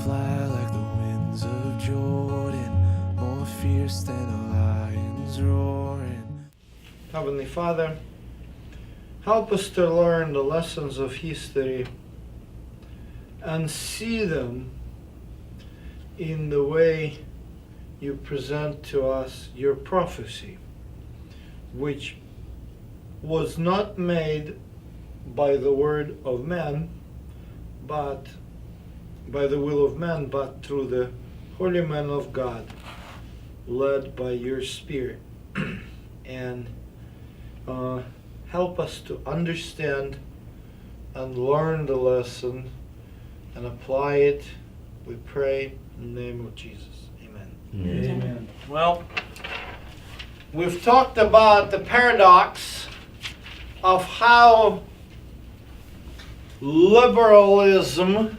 fly like the winds of Jordan, more fierce than a lion's roaring. Heavenly Father, help us to learn the lessons of history and see them in the way you present to us your prophecy, which was not made by the word of man, but by the will of man, but through the holy man of God, led by your Spirit. And help us to understand and learn the lesson and apply it, we pray in the name of Jesus. Amen. Amen. Well, we've talked about the paradox of how liberalism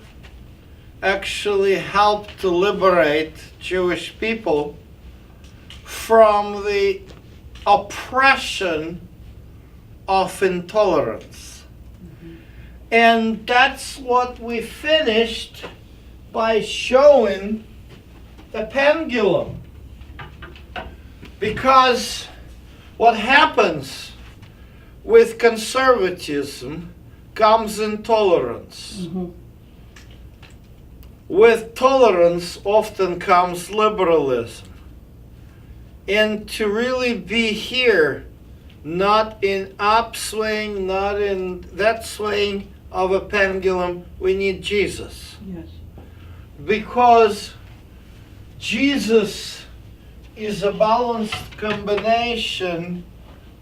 actually helped to liberate Jewish people from the oppression of intolerance. And that's what we finished by showing the pendulum. Because what happens with conservatism comes intolerance. With tolerance often comes liberalism. And to really be here, not in upswing, not in that swing of a pendulum, we need Jesus. Yes. Because Jesus is a balanced combination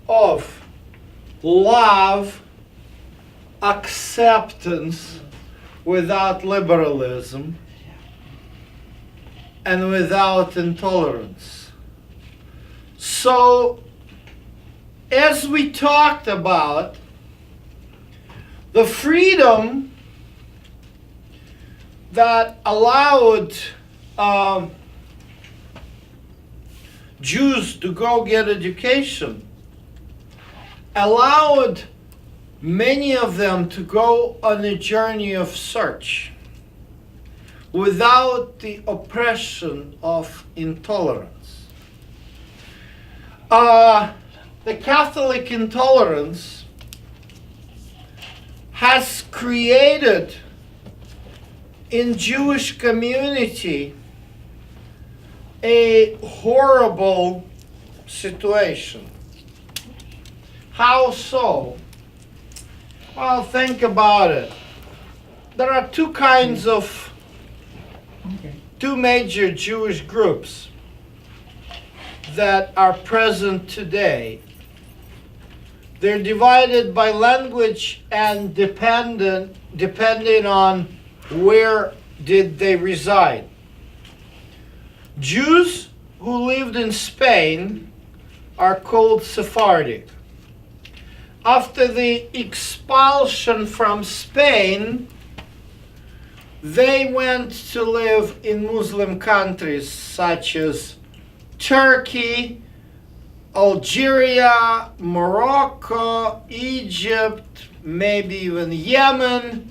of love, acceptance without liberalism, and without intolerance. So, as we talked about, the freedom that allowed Jews to go get education allowed many of them to go on a journey of search without the oppression of intolerance. The Catholic intolerance has created in Jewish community a horrible situation. How so? Well, think about it. There are two major Jewish groups that are present today. They're divided by language and depending on where did they reside. Jews who lived in Spain are called Sephardic. After the expulsion from Spain, they went to live in Muslim countries such as Turkey, Algeria, Morocco, Egypt, maybe even Yemen,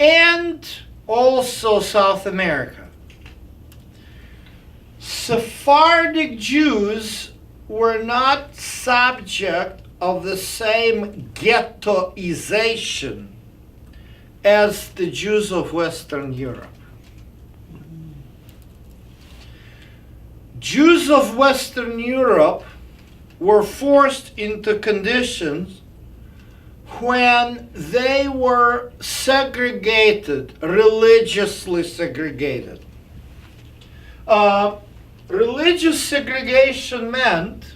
and also South America. Sephardic Jews were not subject of the same ghettoization as the Jews of Western Europe. Jews of Western Europe were forced into conditions when they were segregated, religiously segregated. Religious segregation meant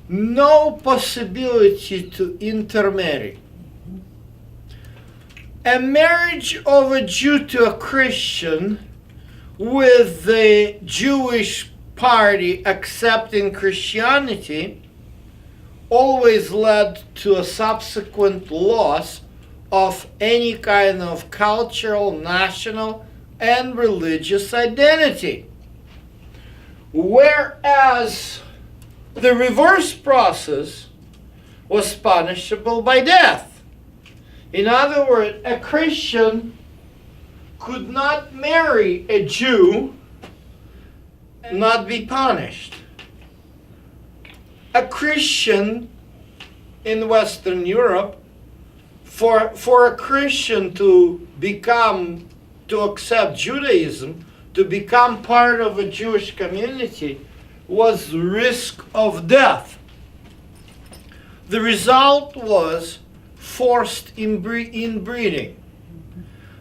no possibility to intermarry. A marriage of a Jew to a Christian with the Jewish party accepting Christianity always led to a subsequent loss of any kind of cultural, national, and religious identity. Whereas the reverse process was punishable by death. In other words, a Christian could not marry a Jew and not be punished. A Christian in Western Europe, for a Christian to accept Judaism, to become part of a Jewish community, was risk of death. The result was forced inbreeding.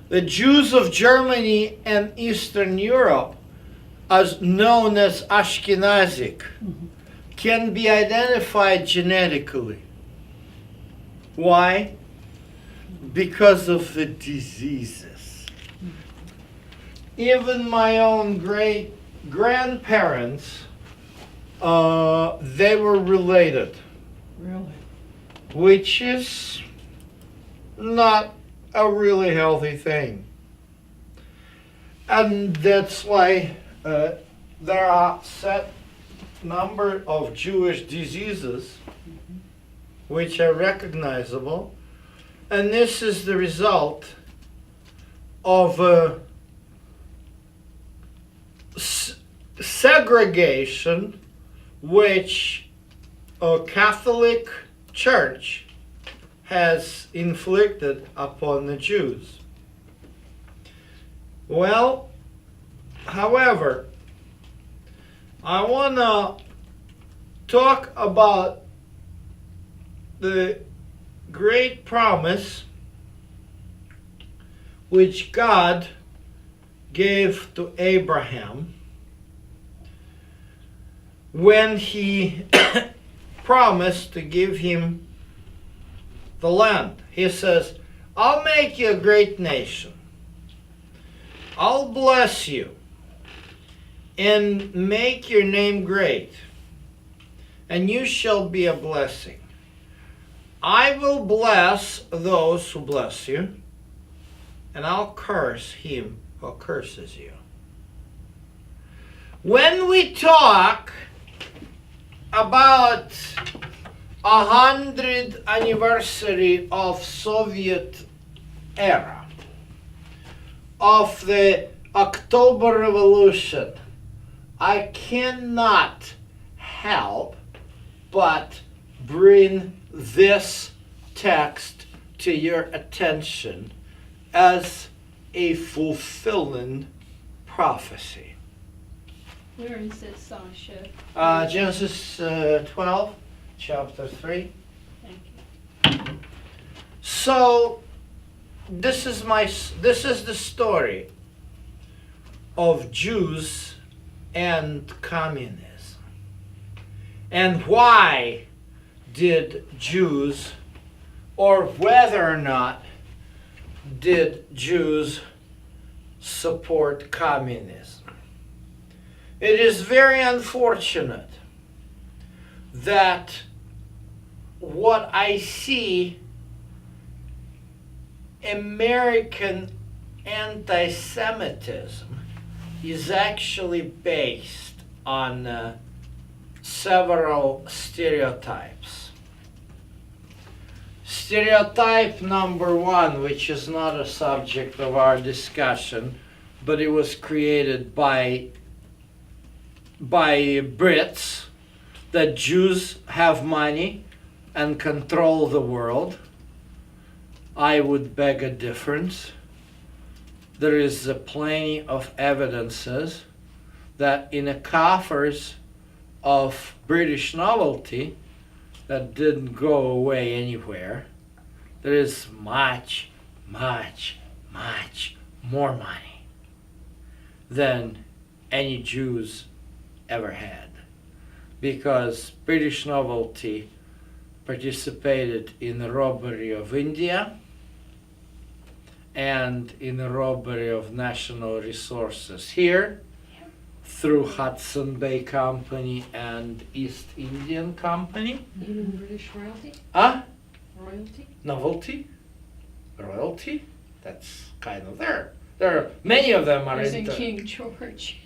The Jews of Germany and Eastern Europe, as known as Ashkenazic, can be identified genetically. Why? Because of the diseases. Even my own great-grandparents, they were related. Really? Which is not a really healthy thing. And that's why there are set number of Jewish diseases which are recognizable, and this is the result of segregation which a Catholic Church has inflicted upon the Jews. Well, however, I want to talk about the great promise which God gave to Abraham when he promised to give him the land. He says, I'll make you a great nation. I'll bless you and make your name great, and you shall be a blessing. I will bless those who bless you, and I'll curse him who curses you. When we talk about 100th anniversary of Soviet era, of the October Revolution, I cannot help but bring this text to your attention as a fulfilling prophecy. Where is it, Sasha? Genesis 12, chapter 3. Thank you. So this is the story of Jews and communism. And why did Jews, or whether or not did Jews support communism? It is very unfortunate that what I see American anti-Semitism is actually based on several stereotypes. Stereotype number one, which is not a subject of our discussion, but it was created by Brits, that Jews have money and control the world. I would beg a difference. There is plenty of evidences that in the coffers of British novelty that didn't go away anywhere, there is much, much, much more money than any Jews ever had, because British novelty participated in the robbery of India and in the robbery of national resources here through Hudson Bay Company and East Indian Company. Even British royalty? Royalty? Novelty? Royalty? That's kind of there. There are many of them are Isn't into... King George?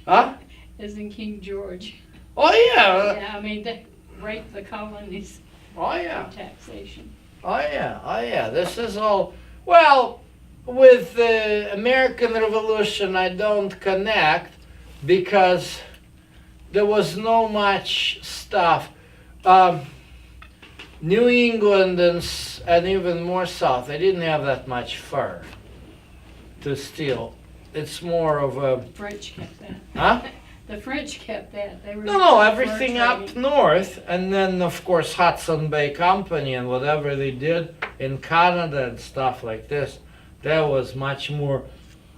Isn't King George? Oh yeah! Yeah, I mean, they raped the colonies Oh yeah! for taxation. Oh yeah! This is all... Well, with the American Revolution, I don't connect because there was no much stuff. New England and even more south, they didn't have that much fur to steal. It's more of a... French kept that. Huh? The French kept that. They were No, everything fur up trading. north, and then of course Hudson Bay Company and whatever they did in Canada and stuff like this, that was much more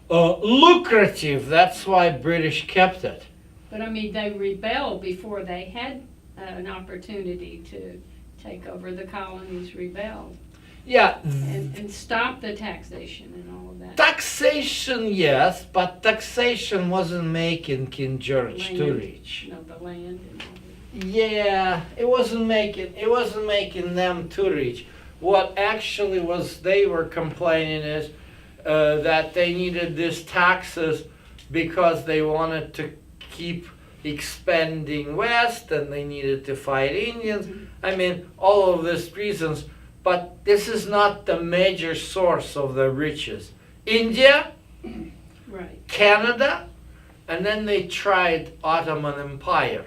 lucrative. That's why British kept it. But I mean, they rebelled before they had an opportunity to take over. The colonies rebelled Yeah, and stop the taxation and all of that. taxation, yes, but taxation wasn't making King George too Land. rich. You know, the land and all that. Yeah, it wasn't making them too rich. What actually was they were complaining is that they needed these taxes because they wanted to keep expanding west and they needed to fight Indians. I mean, all of these reasons, but this is not the major source of the riches. India, Right. Canada, and then they tried Ottoman Empire.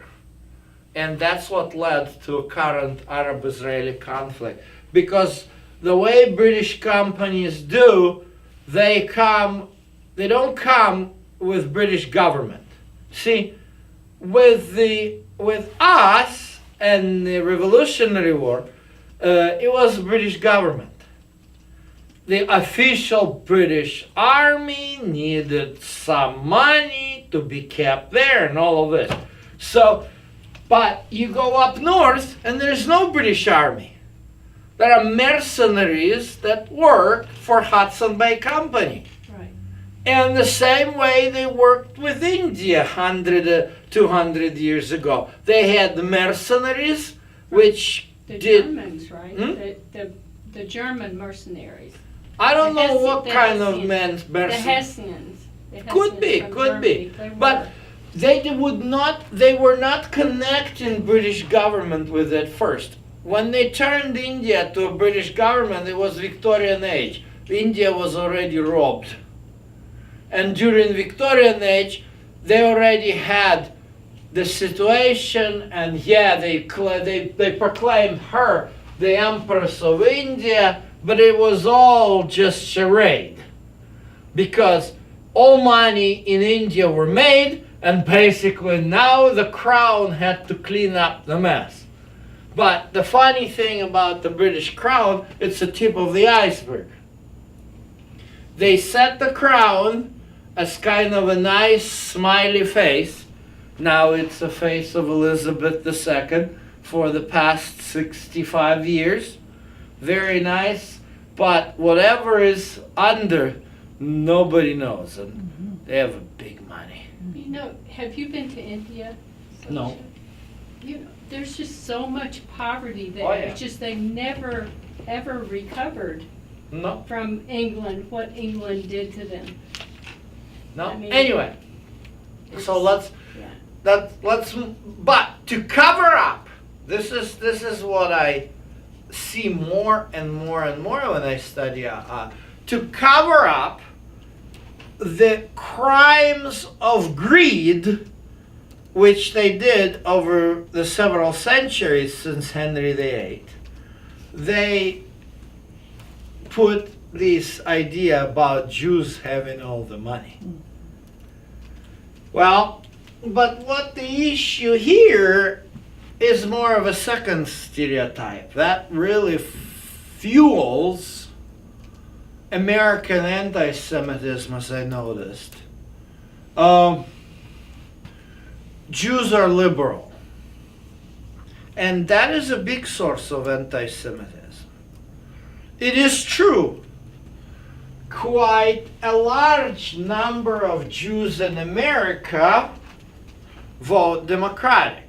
And that's what led to a current Arab-Israeli conflict. Because the way British companies do, they don't come with British government. See, with us and the Revolutionary War, it was British government. The official British army needed some money to be kept there and all of this. So, but you go up north and there's no British army. There are mercenaries that work for Hudson Bay Company. Right. And the same way they worked with India 100, 200 years ago. They had the mercenaries, which The did... Germans, right? Hmm? The German mercenaries. I don't The know what the kind of Hessians. The mercenaries. Hessians. The Could be, Hessians from could be. Germany. They But were. they were not connecting British government with it first. When they turned India to a British government, it was Victorian age. India was already robbed. And during Victorian age, they already had the situation, and yeah, they proclaimed her the Empress of India, but it was all just charade. Because all money in India were made, and basically now the crown had to clean up the mess. But the funny thing about the British crown, it's the tip of the iceberg. They set the crown as kind of a nice smiley face. Now it's the face of Elizabeth II for the past 65 years. Very nice, but whatever is under, nobody knows, and they have a big money. You know, have you been to India, Sasha? No. You know, there's just so much poverty there. Oh, yeah. It's just they never, ever recovered No, from England, what England did to them. no. I mean, Anyway, so yeah. but to cover up, this is what I see more and more and more when I study to cover up the crimes of greed which they did over the several centuries since Henry VIII. They put this idea about Jews having all the money. Well, but what the issue here is more of a second stereotype that really fuels American anti-Semitism, as I noticed. Jews are liberal, and that is a big source of anti-Semitism. It is true, quite a large number of Jews in America vote Democratic.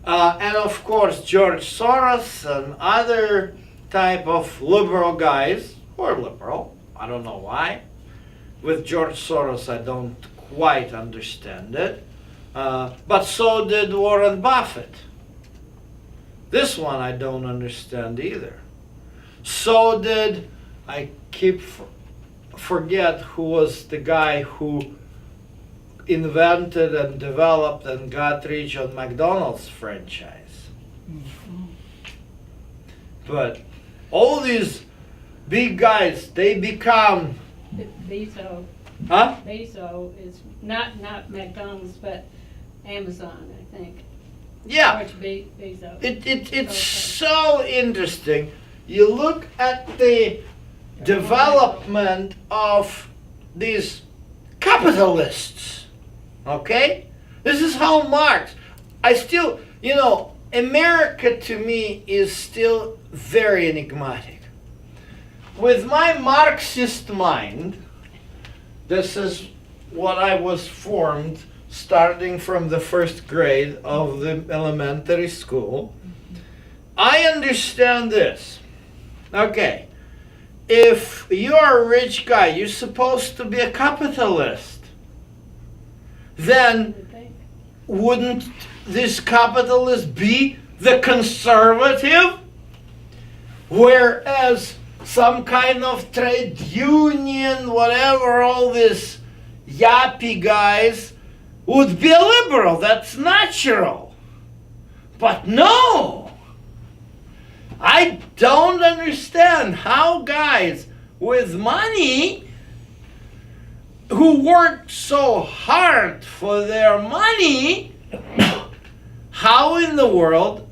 And of course, George Soros and other type of liberal guys, or liberal, I don't know why. With George Soros, I don't quite understand it. But so did Warren Buffett. This one I don't understand either. So did, I forget who was the guy who invented and developed and got rich on McDonald's franchise. But all these big guys, they become, Bezos. huh? Bezos is not McDonald's, but Amazon, I think. Yeah. George Bezos. It's Okay. so interesting. You look at the development of these capitalists, okay? This is how Marx, America to me is still very enigmatic. With my Marxist mind, this is what I was formed starting from the first grade of the elementary school. I understand this. Okay, if you're a rich guy, you're supposed to be a capitalist. Then wouldn't this capitalist be the conservative? Whereas some kind of trade union, whatever, all these yappy guys would be a liberal. That's natural. But no! I don't understand how guys with money who work so hard for their money, how in the world,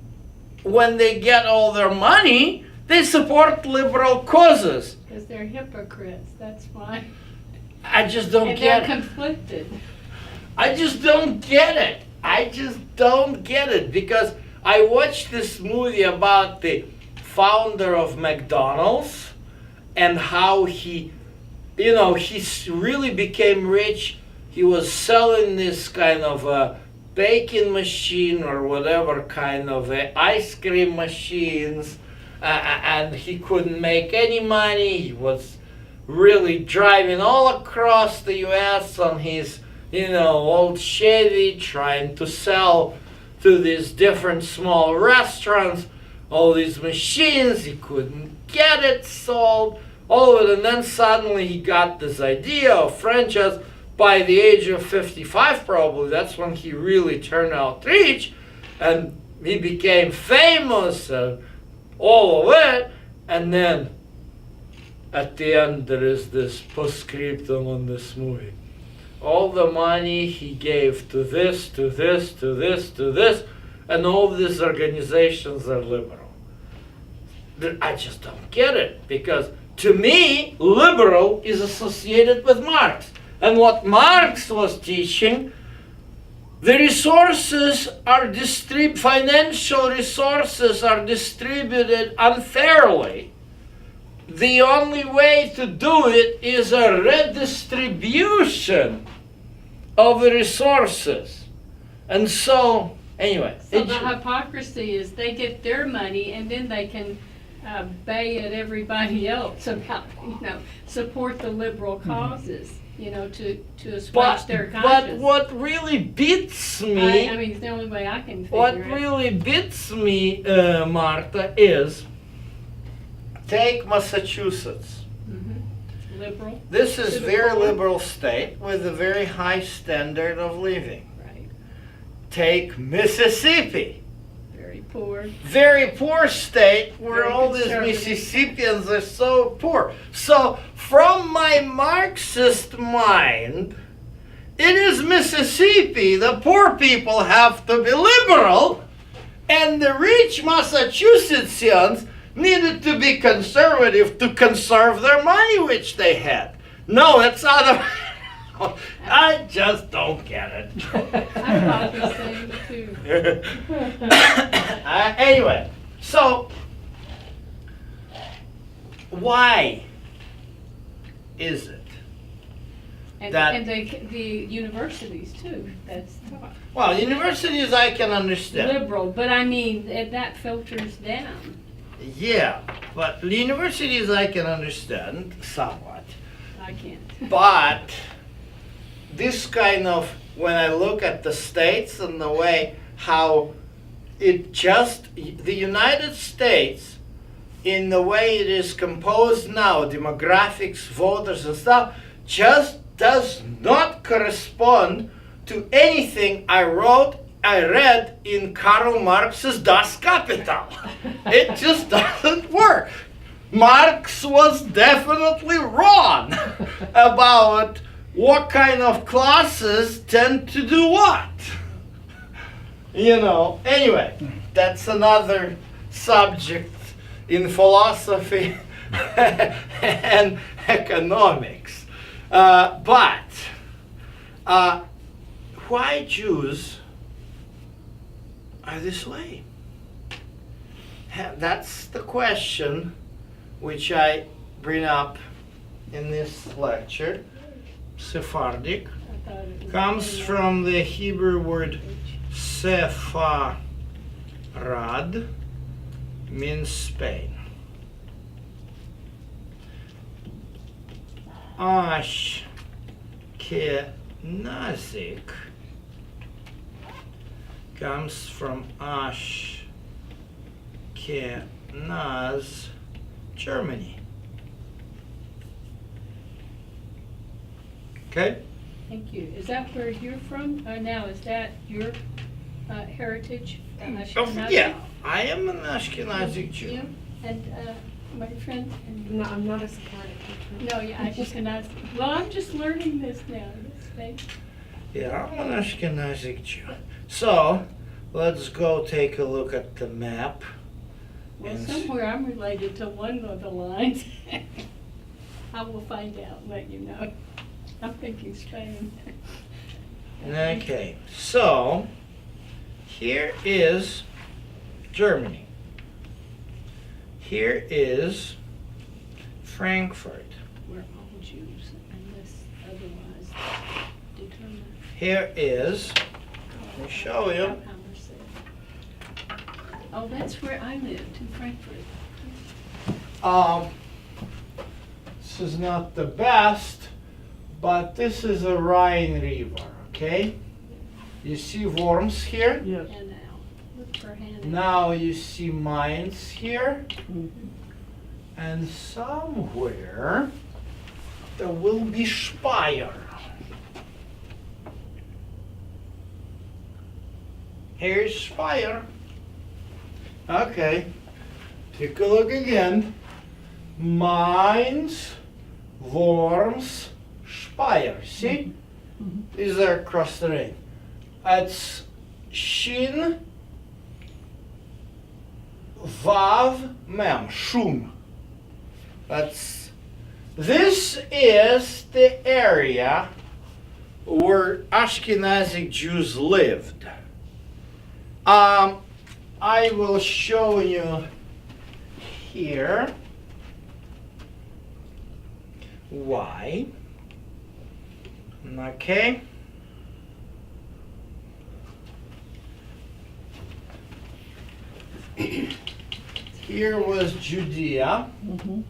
when they get all their money, they support liberal causes? Because they're hypocrites, that's why. I just don't And get they're it. conflicted. I just don't get it. I just don't get it, because I watched this movie about the founder of McDonald's and how he really became rich. He was selling this kind of a baking machine or whatever kind of ice cream machines, and he couldn't make any money. He was really driving all across the U.S. on his old Chevy, trying to sell to these different small restaurants all these machines. He couldn't get it sold, all of it, and then suddenly he got this idea of franchise. By the age of 55 probably, that's when he really turned out rich, and he became famous and all of it. And then at the end there is this postscriptum on this movie. All the money he gave to this, to this, to this, to this, and all these organizations are liberal. I just don't get it, because to me, liberal is associated with Marx. And what Marx was teaching, the resources are financial resources are distributed unfairly. The only way to do it is a redistribution of the resources. And so, anyway. So the hypocrisy is they get their money and then they can bay at everybody else about, support the liberal causes, to assuage their conscience. But what really beats me, I mean, it's the only way I can figure what it. really beats me, Marta, is take Massachusetts. Liberal. This is To the very poor. liberal state with a very high standard of living. Right. Take Mississippi. Very poor. Very poor state where Very all these conservative. Mississippians are so poor. So from my Marxist mind, it is Mississippi. The poor people have to be liberal, and the rich Massachusettsians needed to be conservative to conserve their money which they had. No, it's other. I just don't get it. I thought the same too. Anyway, so why is it? And, That- and the universities too, that's taught. Well, universities I can understand. Liberal, but I mean, that filters down. Yeah, but the universities I can understand somewhat. I can't. But this kind of, when I look at the states and the way how the United States in the way it is composed now, demographics, voters and stuff, just does not correspond to anything I read in Karl Marx's Das Kapital. It just doesn't work. Marx was definitely wrong about what kind of classes tend to do what. Anyway, that's another subject in philosophy and economics. But why Jews are this way? That's the question which I bring up in this lecture. Sephardic comes from the Hebrew word Sepharad, means Spain. Ashkenazic comes from Ashkenaz, Germany. Okay? Thank you. Is that where you're from? Now, is that your heritage? Ashkenazi? Yeah, I am an Ashkenazic Jew. You? And my friend? No, I'm not a Sephardic. No, yeah, Ashkenazi. Well, I'm just learning this now. Yeah, I'm an Ashkenazic Jew. So, let's go take a look at the map. Well, somewhere I'm related to one of the lines. I will find out and let you know. I'm thinking Spain. Okay, so here is Germany. Here is Frankfurt. We're all Jews unless otherwise determined. Here is, let me show you. Oh, that's where I lived, in Frankfurt. This is not the best, but this is a Rhine River, okay? You see Worms here? Yes. And now, look for Hannah. Now you see Mainz here. Mhm. And somewhere there will be Speyer. Here's Speyer. Okay, take a look again. Mainz, Worms, Speyer. See? Mhm. These are across the Rhine. It's Shin, Vav, Mem, Shum. This is the area where Ashkenazic Jews lived. I will show you here why. Okay. Here was Judea. Mhm.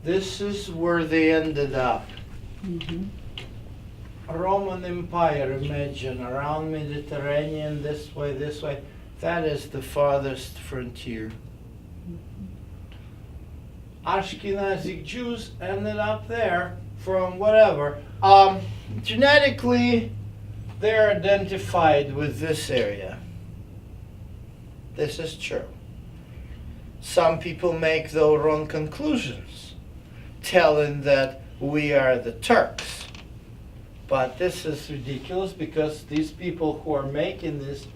This is where they ended up. Mhm. Roman Empire, imagine, around Mediterranean, this way, this way. That is the farthest frontier. Ashkenazic Jews ended up there from whatever. Genetically, they're identified with this area. This is true. Some people make their own conclusions, telling that we are the Turks. But this is ridiculous because these people who are making this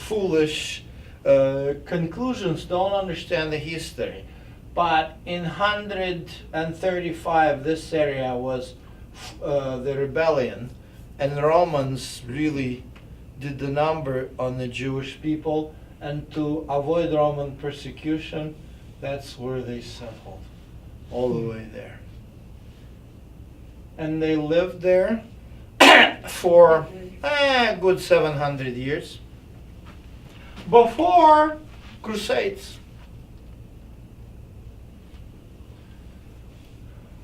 foolish conclusions don't understand the history. But in 135, this area was the rebellion, and the Romans really did the number on the Jewish people, and to avoid Roman persecution, that's where they settled, all the way there. And they lived there for a good 700 years before Crusades.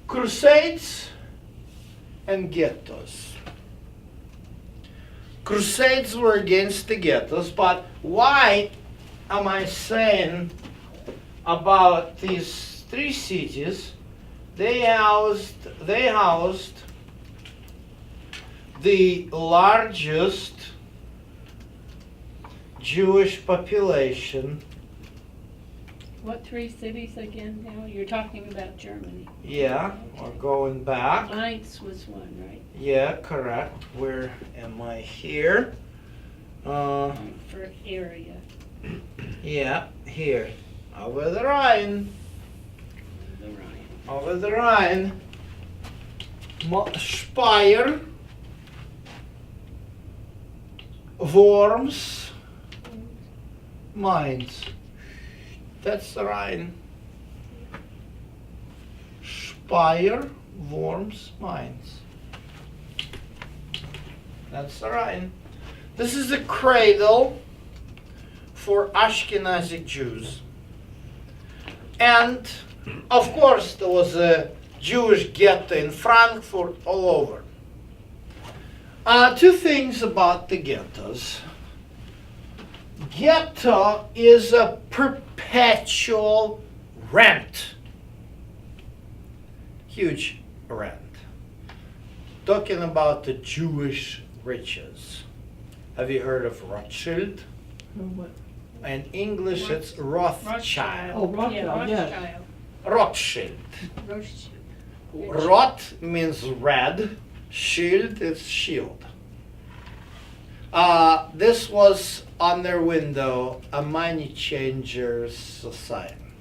Crusades and ghettos. Crusades were against the ghettos, but why am I saying about these three cities? They housed the largest Jewish population. What three cities again now? You're talking about Germany. Yeah, we're going back. Mainz was one, right? Yeah, correct. Where am I here? For area. Yeah, here. Over the Rhine. The Rhine. Over the Rhine. Speyer. Worms. Mainz. That's the Rhine. Speyer, Worms, Mainz. That's the Rhine. This is the cradle for Ashkenazi Jews. And, of course, there was a Jewish ghetto in Frankfurt all over. Two things about the ghettos. Ghetto is a perpetual rent. Huge rent. Talking about the Jewish riches. Have you heard of Rothschild? What? In English it's Rothschild. Oh, Rothschild, Yeah, yes. Rothschild. Rothschild. Roth means red, shield is shield. This was on their window a money changer's sign.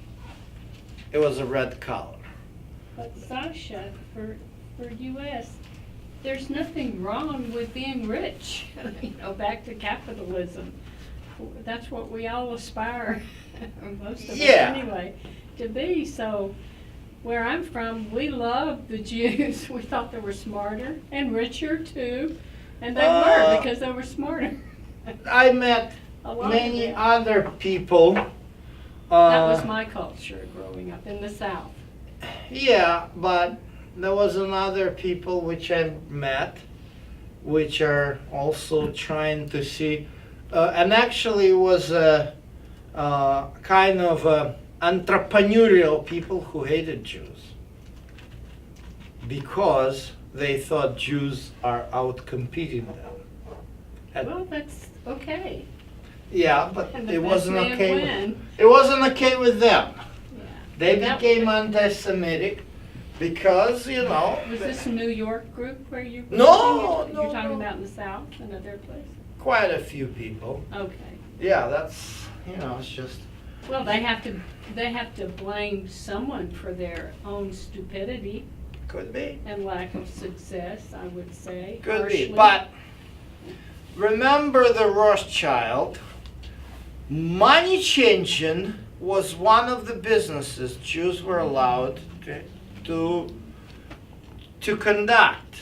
It was a red color. But Sasha, for U.S., there's nothing wrong with being rich. Back to capitalism. That's what we all aspire, or most of us anyway, to be. So, where I'm from, we loved the Jews. We thought they were smarter and richer too, and they were because they were smarter. I met A lot of many them. other people. That was my culture growing up in the South. Yeah, but there was another people which I met, which are also trying to see, and actually was a kind of entrepreneurial people who hated Jews because they thought Jews are out competing them. And Well, that's okay. yeah, but And the it best wasn't man okay. win. It wasn't okay with them. Yeah. They That- became anti-Semitic because, Was this a New York group where you? No, You're no, talking no. about in the South, another place? quite a few people. Okay. Yeah, that's, it's just, Well, they have to blame someone for their own stupidity could be. and lack of success, I would say. Could harshly. be. But remember the Rothschild, money changing was one of the businesses Jews were allowed to conduct.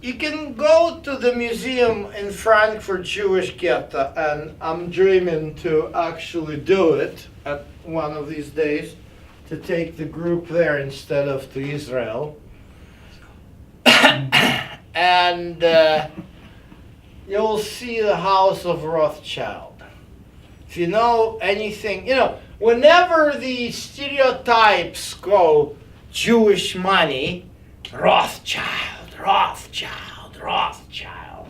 You can go to the museum in Frankfurt Jewish Ghetto, and I'm dreaming to actually do it at one of these days, to take the group there instead of to Israel. And you'll see the house of Rothschild. If you know anything, whenever the stereotypes go Jewish money, Rothschild, Rothschild, Rothschild.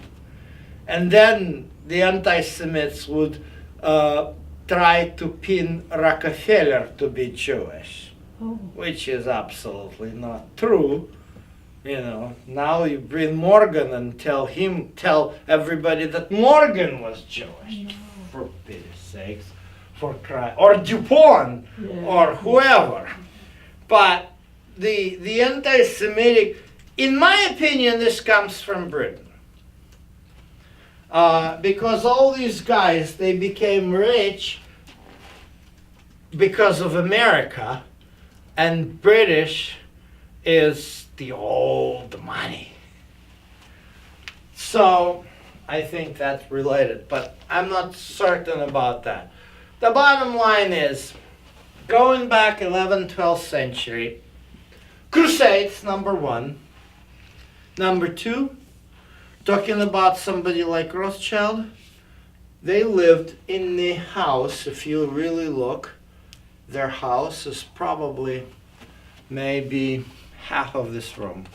And then the anti-Semites would try to pin Rockefeller to be Jewish, Oh. which is absolutely not true. Now you bring Morgan and tell everybody that Morgan was Jewish. For pity's sakes, for crying, or DuPont, Yeah. or whoever. But the anti-Semitic, in my opinion, this comes from Britain. Because all these guys, they became rich because of America, and British is the old money. So I think that's related, but I'm not certain about that. The bottom line is, going back 11th, 12th century, Crusades, number one. Number two, talking about somebody like Rothschild, They lived in the house. If you really look, their house is probably maybe half of this room.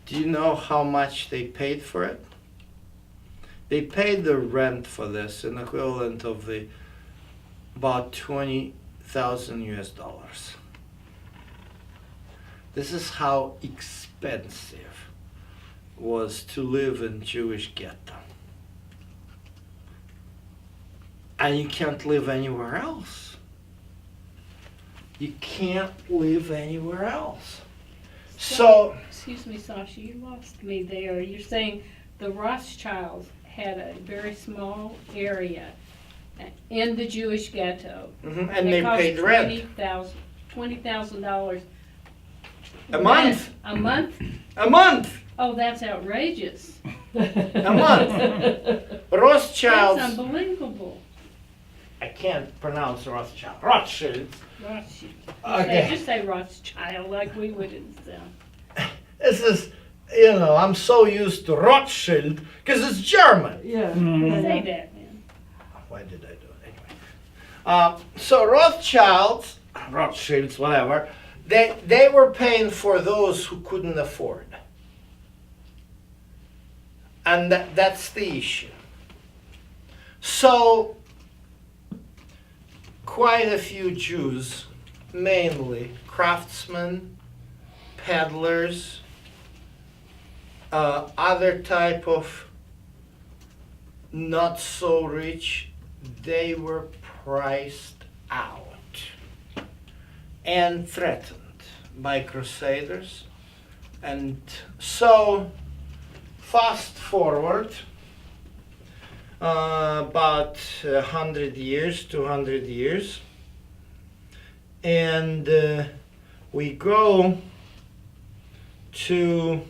Do you know how much they paid for it? They paid the rent for this in equivalent of about 20,000 US dollars. This is how expensive was to live in Jewish ghetto. And you can't live anywhere else. You can't live anywhere else. So, Excuse me, Sasha, you lost me there. You're saying the Rothschilds had a very small area in the Jewish ghetto. and they paid rent. $20,000 A month. A month? A month. Oh, that's outrageous. A month. That's Rothschilds. unbelievable. I can't pronounce Rothschild. Rothschilds. Rothschild. Okay. Just say Rothschild like we would in the South. This is, I'm so used to Rothschild because it's German. Yeah. Say that, man. Why did I do it anyway? So Rothschilds, whatever, they were paying for those who couldn't afford. And that's the issue. So quite a few Jews, mainly craftsmen, peddlers, other type of not so rich, they were priced out and threatened by crusaders. And so fast forward about 100 years, 200 years, and we go to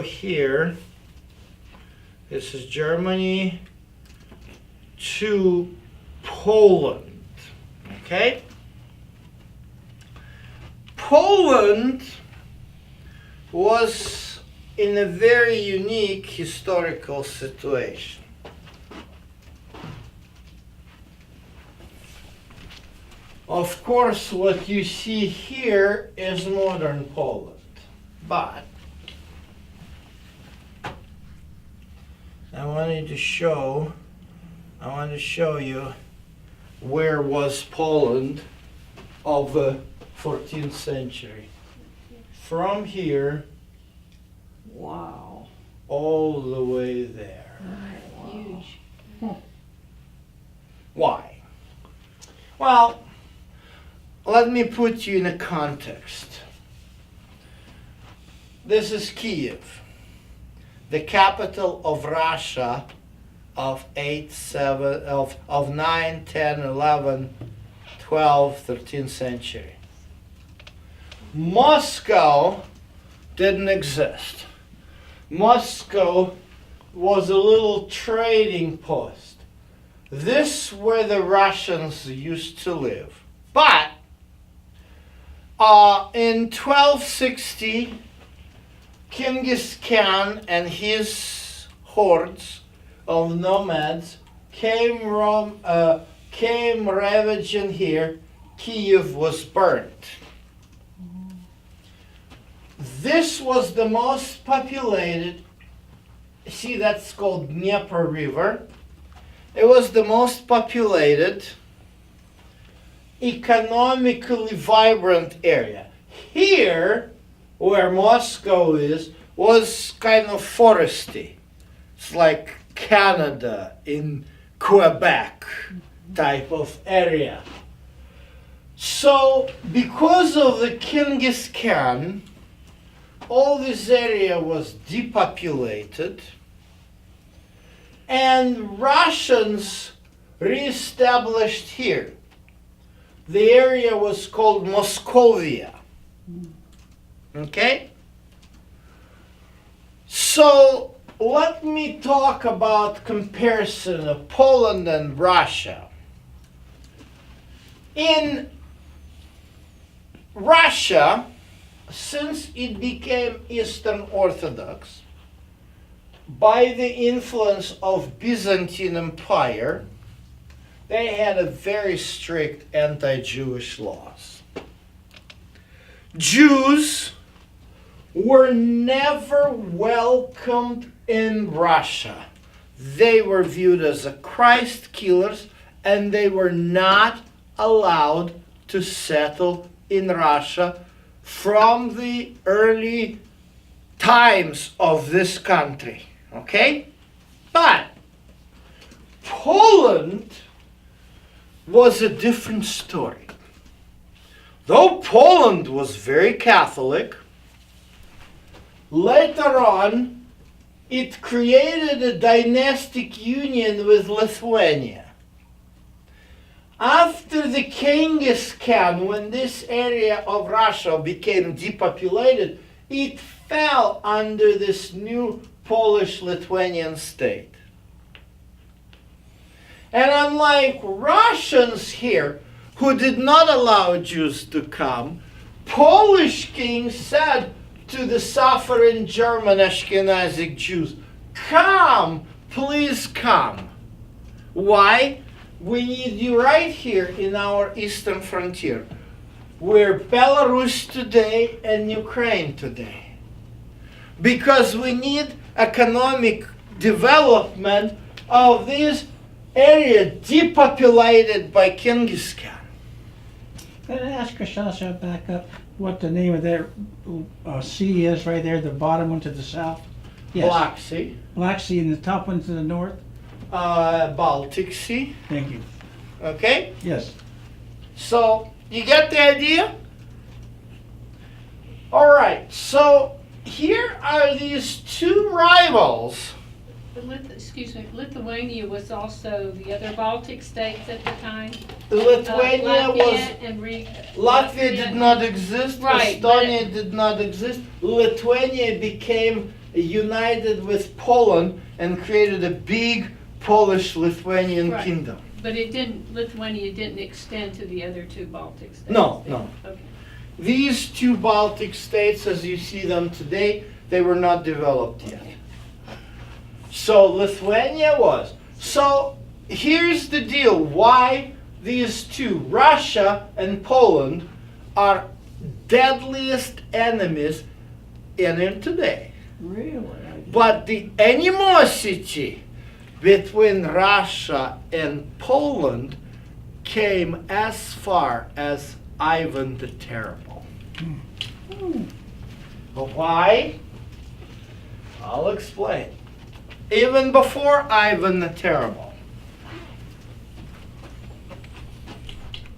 here. This is Germany to Poland. Okay? Poland was in a very unique historical situation. Of course, what you see here is modern Poland, but I want to show you where was Poland of the 14th century. From here, Wow. all the way there. Huge. Why? Well, let me put you in a context. This is Kiev, the capital of Russia of 9, 10, 11, 12, 13th century. Moscow didn't exist. Moscow was a little trading post. This is where the Russians used to live. But in 1260, Genghis Khan and his hordes of nomads came ravaging here. Kiev was burnt. This was the most populated, see, that's called Dnieper River. It was the most populated, economically vibrant area. Here, where Moscow is, was kind of foresty. It's like Canada in Quebec type of area. So, because of the Genghis Khan, all this area was depopulated, and Russians reestablished here. The area was called Moscovia. Okay? So let me talk about comparison of Poland and Russia. In Russia, since it became Eastern Orthodox, by the influence of Byzantine Empire, they had a very strict anti-Jewish laws. Jews were never welcomed in Russia. They were viewed as Christ killers, and they were not allowed to settle in Russia from the early times of this country. Okay? But Poland was a different story. Though Poland was very Catholic, later on it created a dynastic union with Lithuania. After the Genghis Khan, when this area of Russia became depopulated, it fell under this new Polish-Lithuanian state. And unlike Russians here, who did not allow Jews to come, Polish kings said to the suffering German Ashkenazic Jews, "Come, please come." Why? We need you right here in our eastern frontier. We're Belarus today and Ukraine today. Because we need economic development of this area depopulated by Genghis Khan. Can I ask Sasha back up what the name of that sea is right there, the bottom one to the south? Yes. Black Sea, Black Sea and the top one to the north? Baltic Sea, Thank you. okay? Yes. So, you get the idea? All right, so here are these two rivals. Lithuania was also the other Baltic states at the time. Lithuania Latvia was, and Latvia did not exist, Right, Estonia did not exist. Lithuania became united with Poland and created a big Polish-Lithuanian Right. kingdom. But Lithuania didn't extend to the other two Baltic states. No, then? no. Okay. These two Baltic states, as you see them today, they were not developed yet. So Lithuania was. So here's the deal. Why these two, Russia and Poland, are deadliest enemies in today. Really? But the animosity between Russia and Poland came as far as Ivan the Terrible. Why? I'll explain. Even before Ivan the Terrible,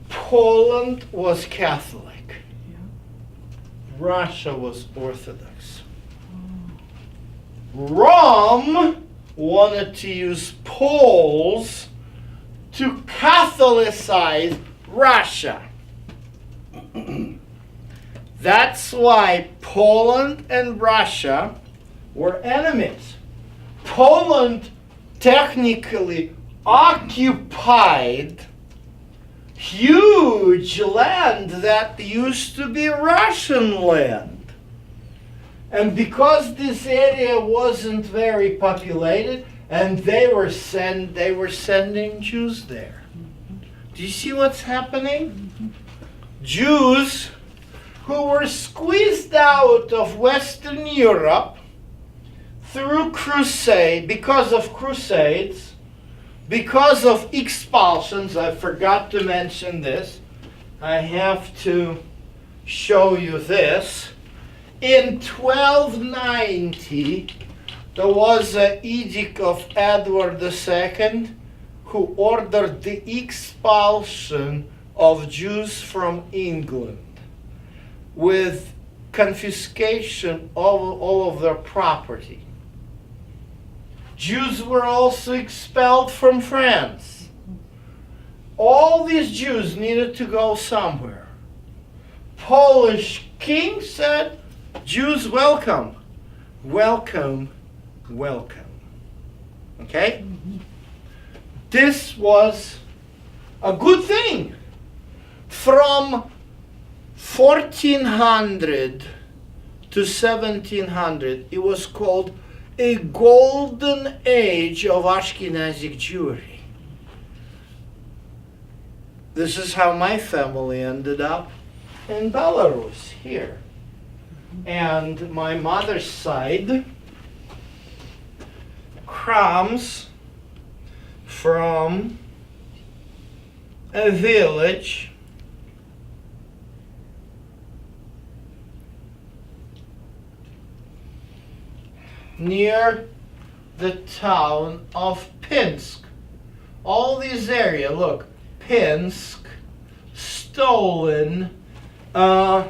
Poland was Catholic. Russia was Orthodox. Rome wanted to use Poles to Catholicize Russia. That's why Poland and Russia were enemies. Poland technically occupied huge land that used to be Russian land. And because this area wasn't very populated, and they were sending Jews there. Do you see what's happening? Jews who were squeezed out of Western Europe through because of crusades, because of expulsions. I forgot to mention this. I have to show you this. In 1290, there was an edict of Edward II who ordered the expulsion of Jews from England with confiscation of all of their property. Jews were also expelled from France. All these Jews needed to go somewhere. Polish king said, Jews welcome, welcome, welcome. Okay? This was a good thing. From 1400 to 1700, it was called a golden age of Ashkenazic Jewry. This is how my family ended up in Belarus, here. And my mother's side comes from a village near the town of Pinsk. All these area, look, Pinsk, Stolen, Luninets,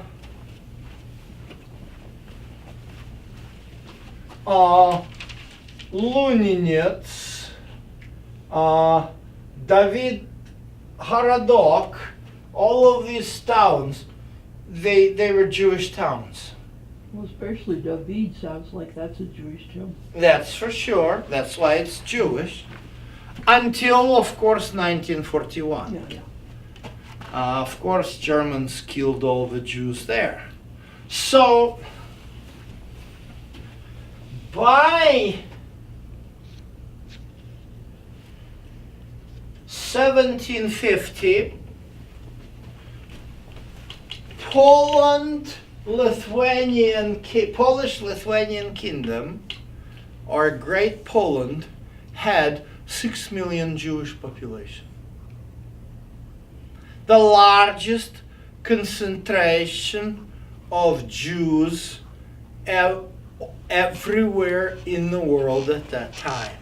David Haradok, all of these towns, they were Jewish towns. Well, especially David sounds like that's a Jewish town. That's for sure. That's why it's Jewish. Until, of course, 1941. Yeah. Of course, Germans killed all the Jews there. So, by 1750, Polish-Lithuanian Kingdom, or Great Poland, had 6 million Jewish population. The largest concentration of Jews everywhere in the world at that time.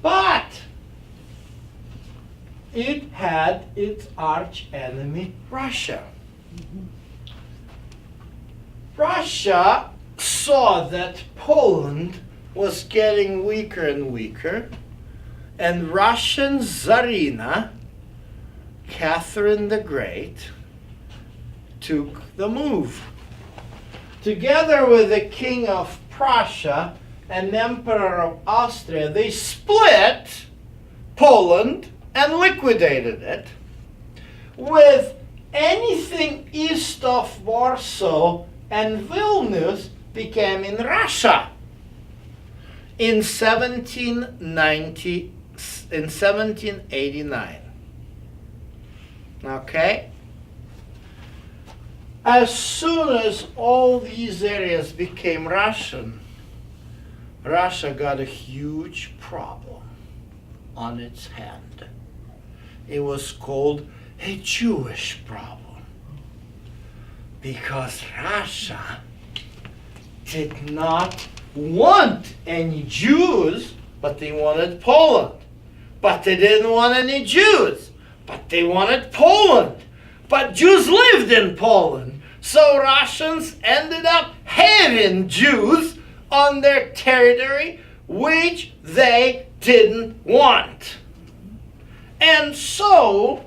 But it had its arch enemy, Russia. Russia saw that Poland was getting weaker and weaker, and Russian Tsarina, Catherine the Great, took the move. Together with the King of Prussia and Emperor of Austria, they split Poland and liquidated it, with anything east of Warsaw and Vilnius became in Russia. In 1789. Okay? As soon as all these areas became Russian, Russia got a huge problem on its hand. It was called a Jewish problem. Because Russia did not want any Jews, but they wanted Poland. But they didn't want any Jews, but they wanted Poland. But Jews lived in Poland, so Russians ended up having Jews on their territory, which they didn't want. And so,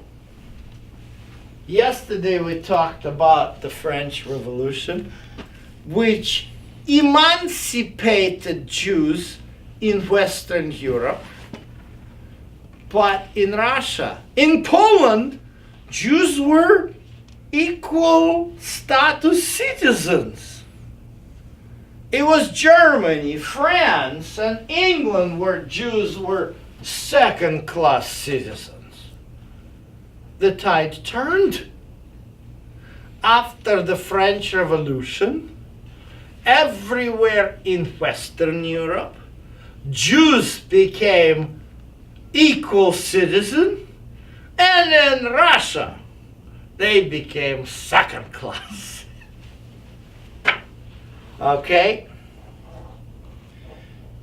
yesterday we talked about the French Revolution, which emancipated Jews in Western Europe, but in Russia. In Poland, Jews were equal status citizens. It was Germany, France, and England where Jews were second-class citizens. The tide turned. After the French Revolution, everywhere in Western Europe, Jews became equal citizens, and in Russia, they became second class. Okay?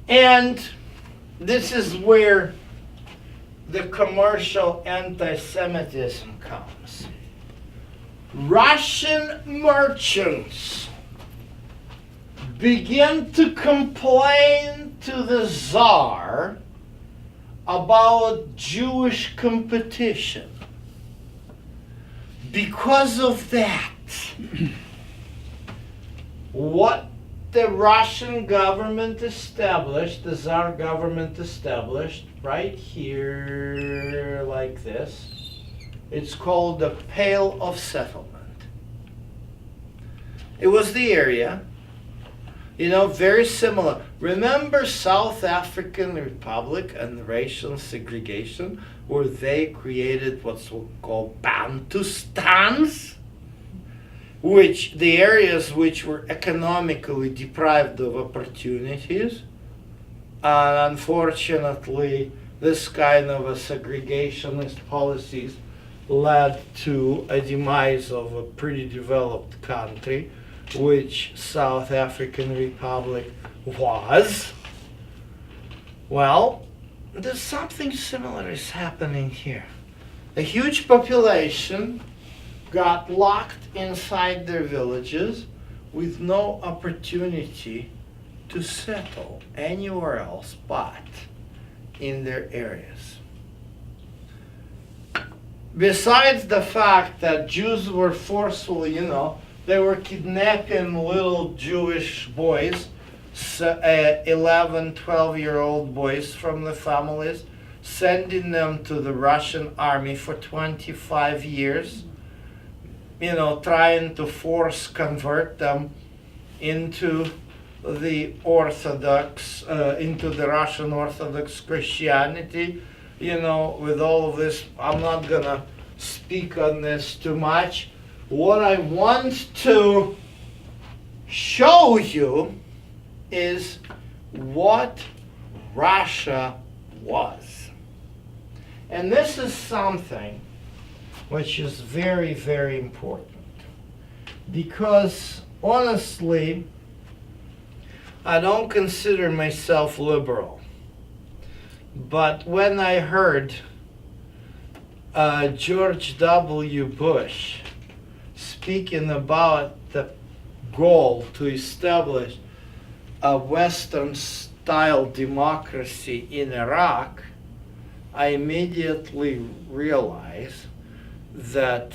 And this is where the commercial anti-Semitism comes. Russian merchants began to complain to the Tsar about Jewish competition. Because of that, what the Russian government established, the Tsar government established, right here, like this, it's called the Pale of Settlement. It was the area, very similar. Remember South African Republic and racial segregation, where they created what's called Bantustans, which the areas which were economically deprived of opportunities. And unfortunately, this kind of a segregationist policies led to a demise of a pretty developed country, which South African Republic was. Well, there's something similar is happening here. A huge population got locked inside their villages with no opportunity to settle anywhere else but in their areas. Besides the fact that Jews were forcefully, they were kidnapping little Jewish boys, 11, 12-year-old boys from the families, sending them to the Russian army for 25 years, trying to force convert them into the Orthodox, into the Russian Orthodox Christianity, with all of this. I'm not gonna speak on this too much. What I want to show you is what Russia was. And this is something which is very, very important. Because honestly, I don't consider myself liberal. But when I heard George W. Bush speaking about the goal to establish a Western-style democracy in Iraq, I immediately realized that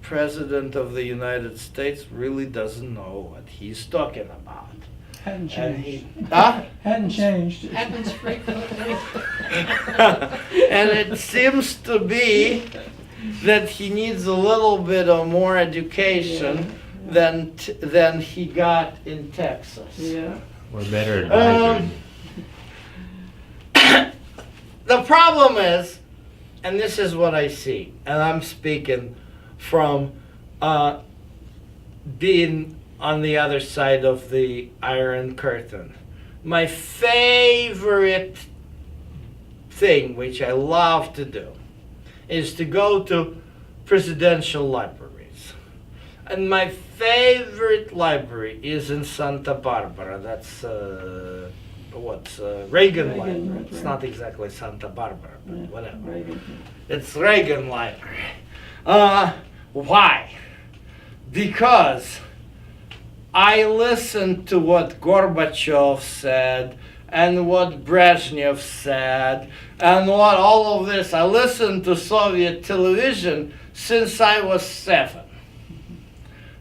President of the United States really doesn't know what he's talking about. Hadn't And changed. Hadn't changed. Happens frequently. And it seems to be that he needs a little bit of more education than he got in Texas. Yeah. Or better advisory. The problem is, and this is what I see, and I'm speaking from being on the other side of the Iron Curtain. My favorite thing, which I love to do, is to go to presidential libraries. And my favorite library is in Santa Barbara. That's Reagan Library. right, It's right. not exactly Santa Barbara, but Yeah, whatever. Reagan. It's Reagan Library. Why? Because I listened to what Gorbachev said and what Brezhnev said and what all of this. I listened to Soviet television since I was 7.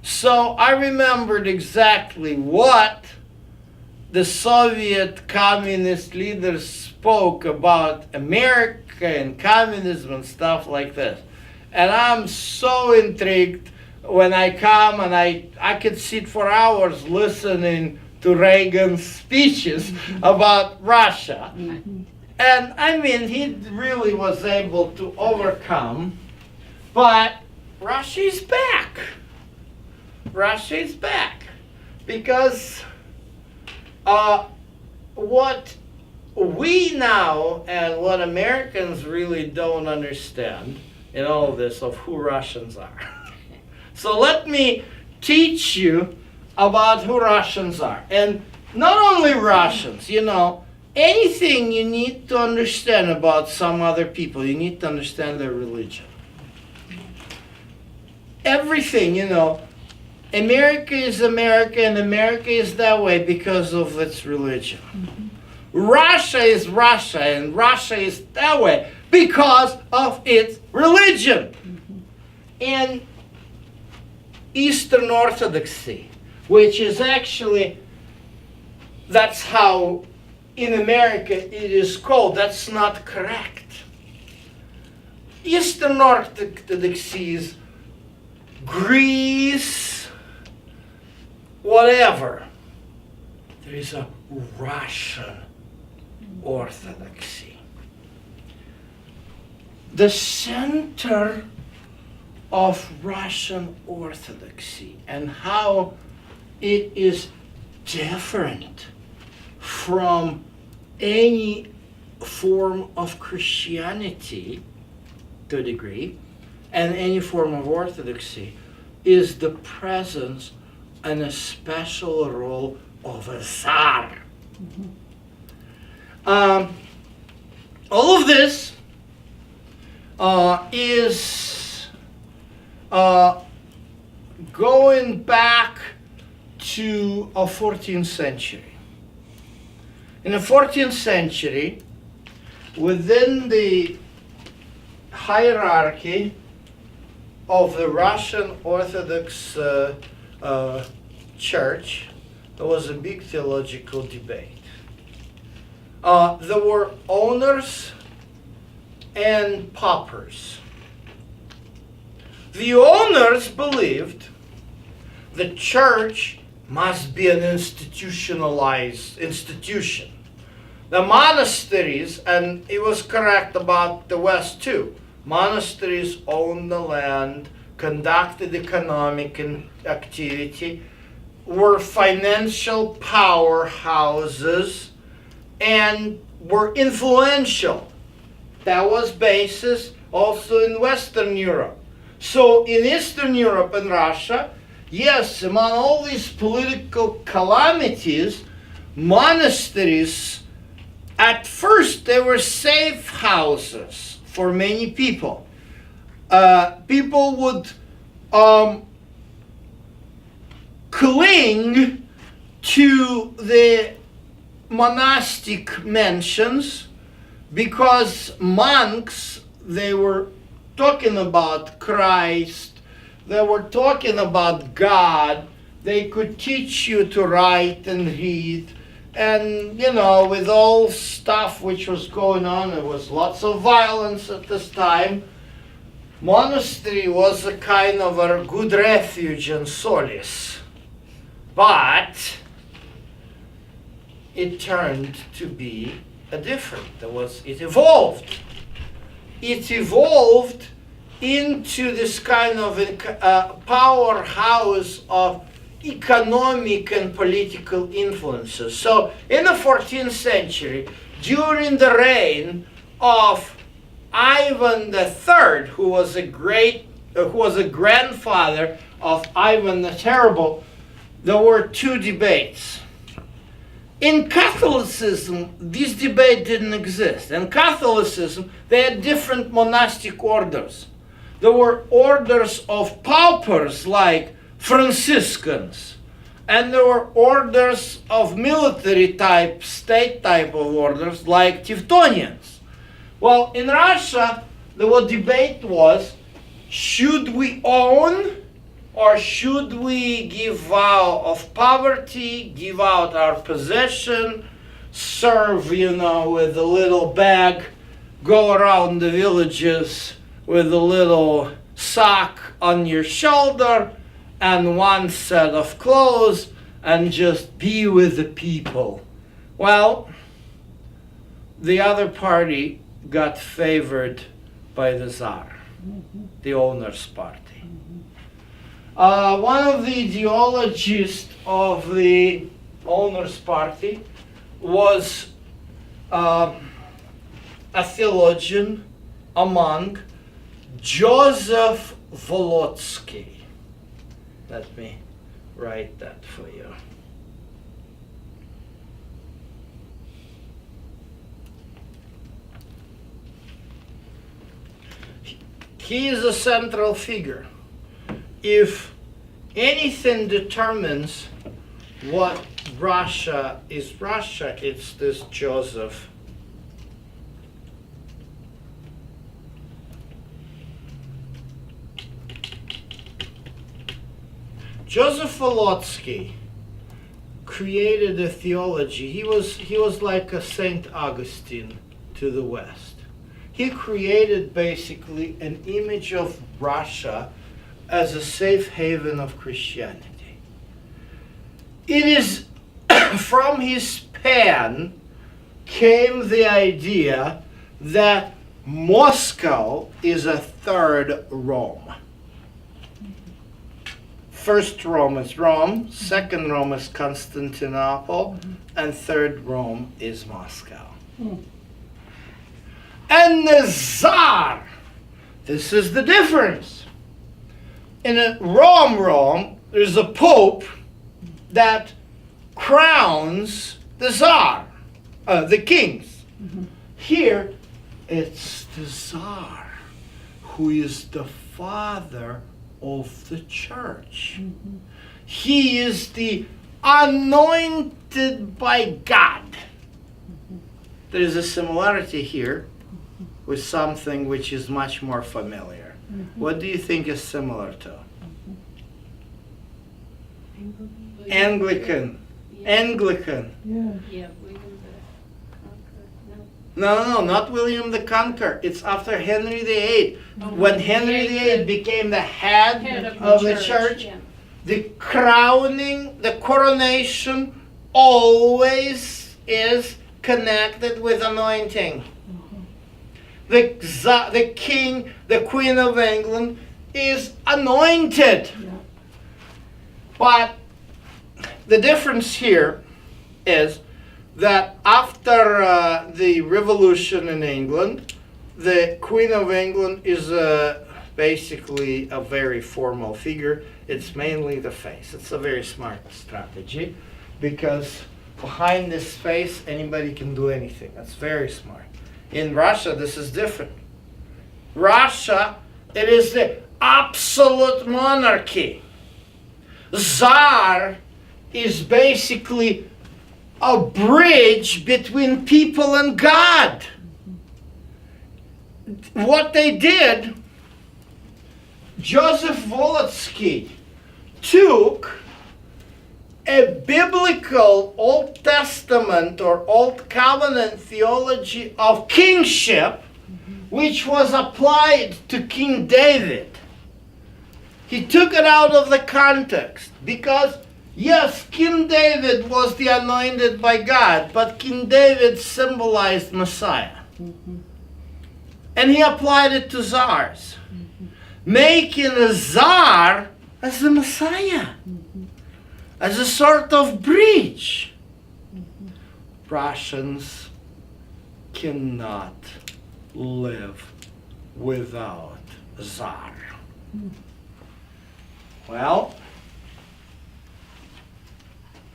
So I remembered exactly what the Soviet communist leaders spoke about America and communism and stuff like this. And I'm so intrigued when I come and I could sit for hours listening to Reagan's speeches about Russia. And I mean, he really was able to overcome, but Russia is back. Russia is back. Because what we now and what Americans really don't understand in all of this of who Russians are. So let me teach you about who Russians are. And not only Russians, anything you need to understand about some other people, you need to understand their religion. Everything, America is America and America is that way because of its religion. Russia is Russia and Russia is that way because of its religion. And Eastern Orthodoxy, which is actually, that's how in America it is called. That's not correct. Eastern Orthodoxy is Greece, whatever. There is a Russian Orthodoxy. The center of Russian Orthodoxy and how it is different from any form of Christianity to a degree and any form of Orthodoxy is the presence and a special role of a Tsar. All of this is going back to a 14th century. In the 14th century, within the hierarchy of the Russian Orthodox Church, there was a big theological debate. There were owners and paupers. The owners believed the church must be an institutionalized institution. The monasteries, and it was correct about the West too, monasteries owned the land, conducted economic activity, were financial powerhouses, and were influential. That was basis also in Western Europe. So in Eastern Europe and Russia, yes, among all these political calamities, monasteries, at first they were safe houses for many people. People would cling to the monastic mansions because monks, they were talking about Christ, they were talking about God, they could teach you to write and read, and you know, with all stuff which was going on, there was lots of violence at this time. Monastery was a kind of a good refuge and solace, but it turned to be a different. It evolved. It evolved into this kind of powerhouse of economic and political influences. So in the 14th century, during the reign of Ivan III, who was a grandfather of Ivan the Terrible, there were two debates. In Catholicism, this debate didn't exist. In Catholicism, they had different monastic orders. There were orders of paupers like Franciscans, and there were orders of military type, state type of orders like Teutonians. Well, in Russia, the debate was, should we own or should we give vow of poverty, give out our possession, serve, with a little bag, go around the villages with a little sack on your shoulder and one set of clothes and just be with the people. Well, the other party got favored by the Tsar, the owner's party. One of the ideologists of the owner's party was a theologian, a monk, Joseph Volotsky. Let me write that for you. He is a central figure. If anything determines what Russia is Russia, it's this Joseph. Joseph Volotsky created a theology. He was like a Saint Augustine to the West. He created basically an image of Russia as a safe haven of Christianity. it is from his pen came the idea that Moscow is a third Rome. First Rome is Rome, second Rome is Constantinople, and third Rome is Moscow. And the Tsar, this is the difference. In a Rome, there's a pope that crowns the Tsar, the kings. Here, it's the Tsar who is the father of the church. He is the anointed by God. There is a similarity here with something which is much more familiar. What do you think is similar to? Anglican. Anglican. Yeah. Yeah, William the Conqueror. No, not William the Conqueror. It's after Henry VIII. Oh, When Henry VIII became the head Head of the church, yeah. the crowning, the coronation always is connected with anointing. The king, the queen of England is anointed. But the difference here is that after the revolution in England, the Queen of England is basically a very formal figure. It's mainly the face. It's a very smart strategy because behind this face, anybody can do anything. That's very smart. In Russia, this is different. Russia, it is the absolute monarchy. Tsar is basically a bridge between people and God. What they did, Joseph Volotsky took a biblical Old Testament or Old Covenant theology of kingship, which was applied to King David. He took it out of the context because, yes, King David was the anointed by God, but King David symbolized Messiah. And he applied it to czars, making a czar as the Messiah, as a sort of bridge. Russians cannot live without a czar. Well,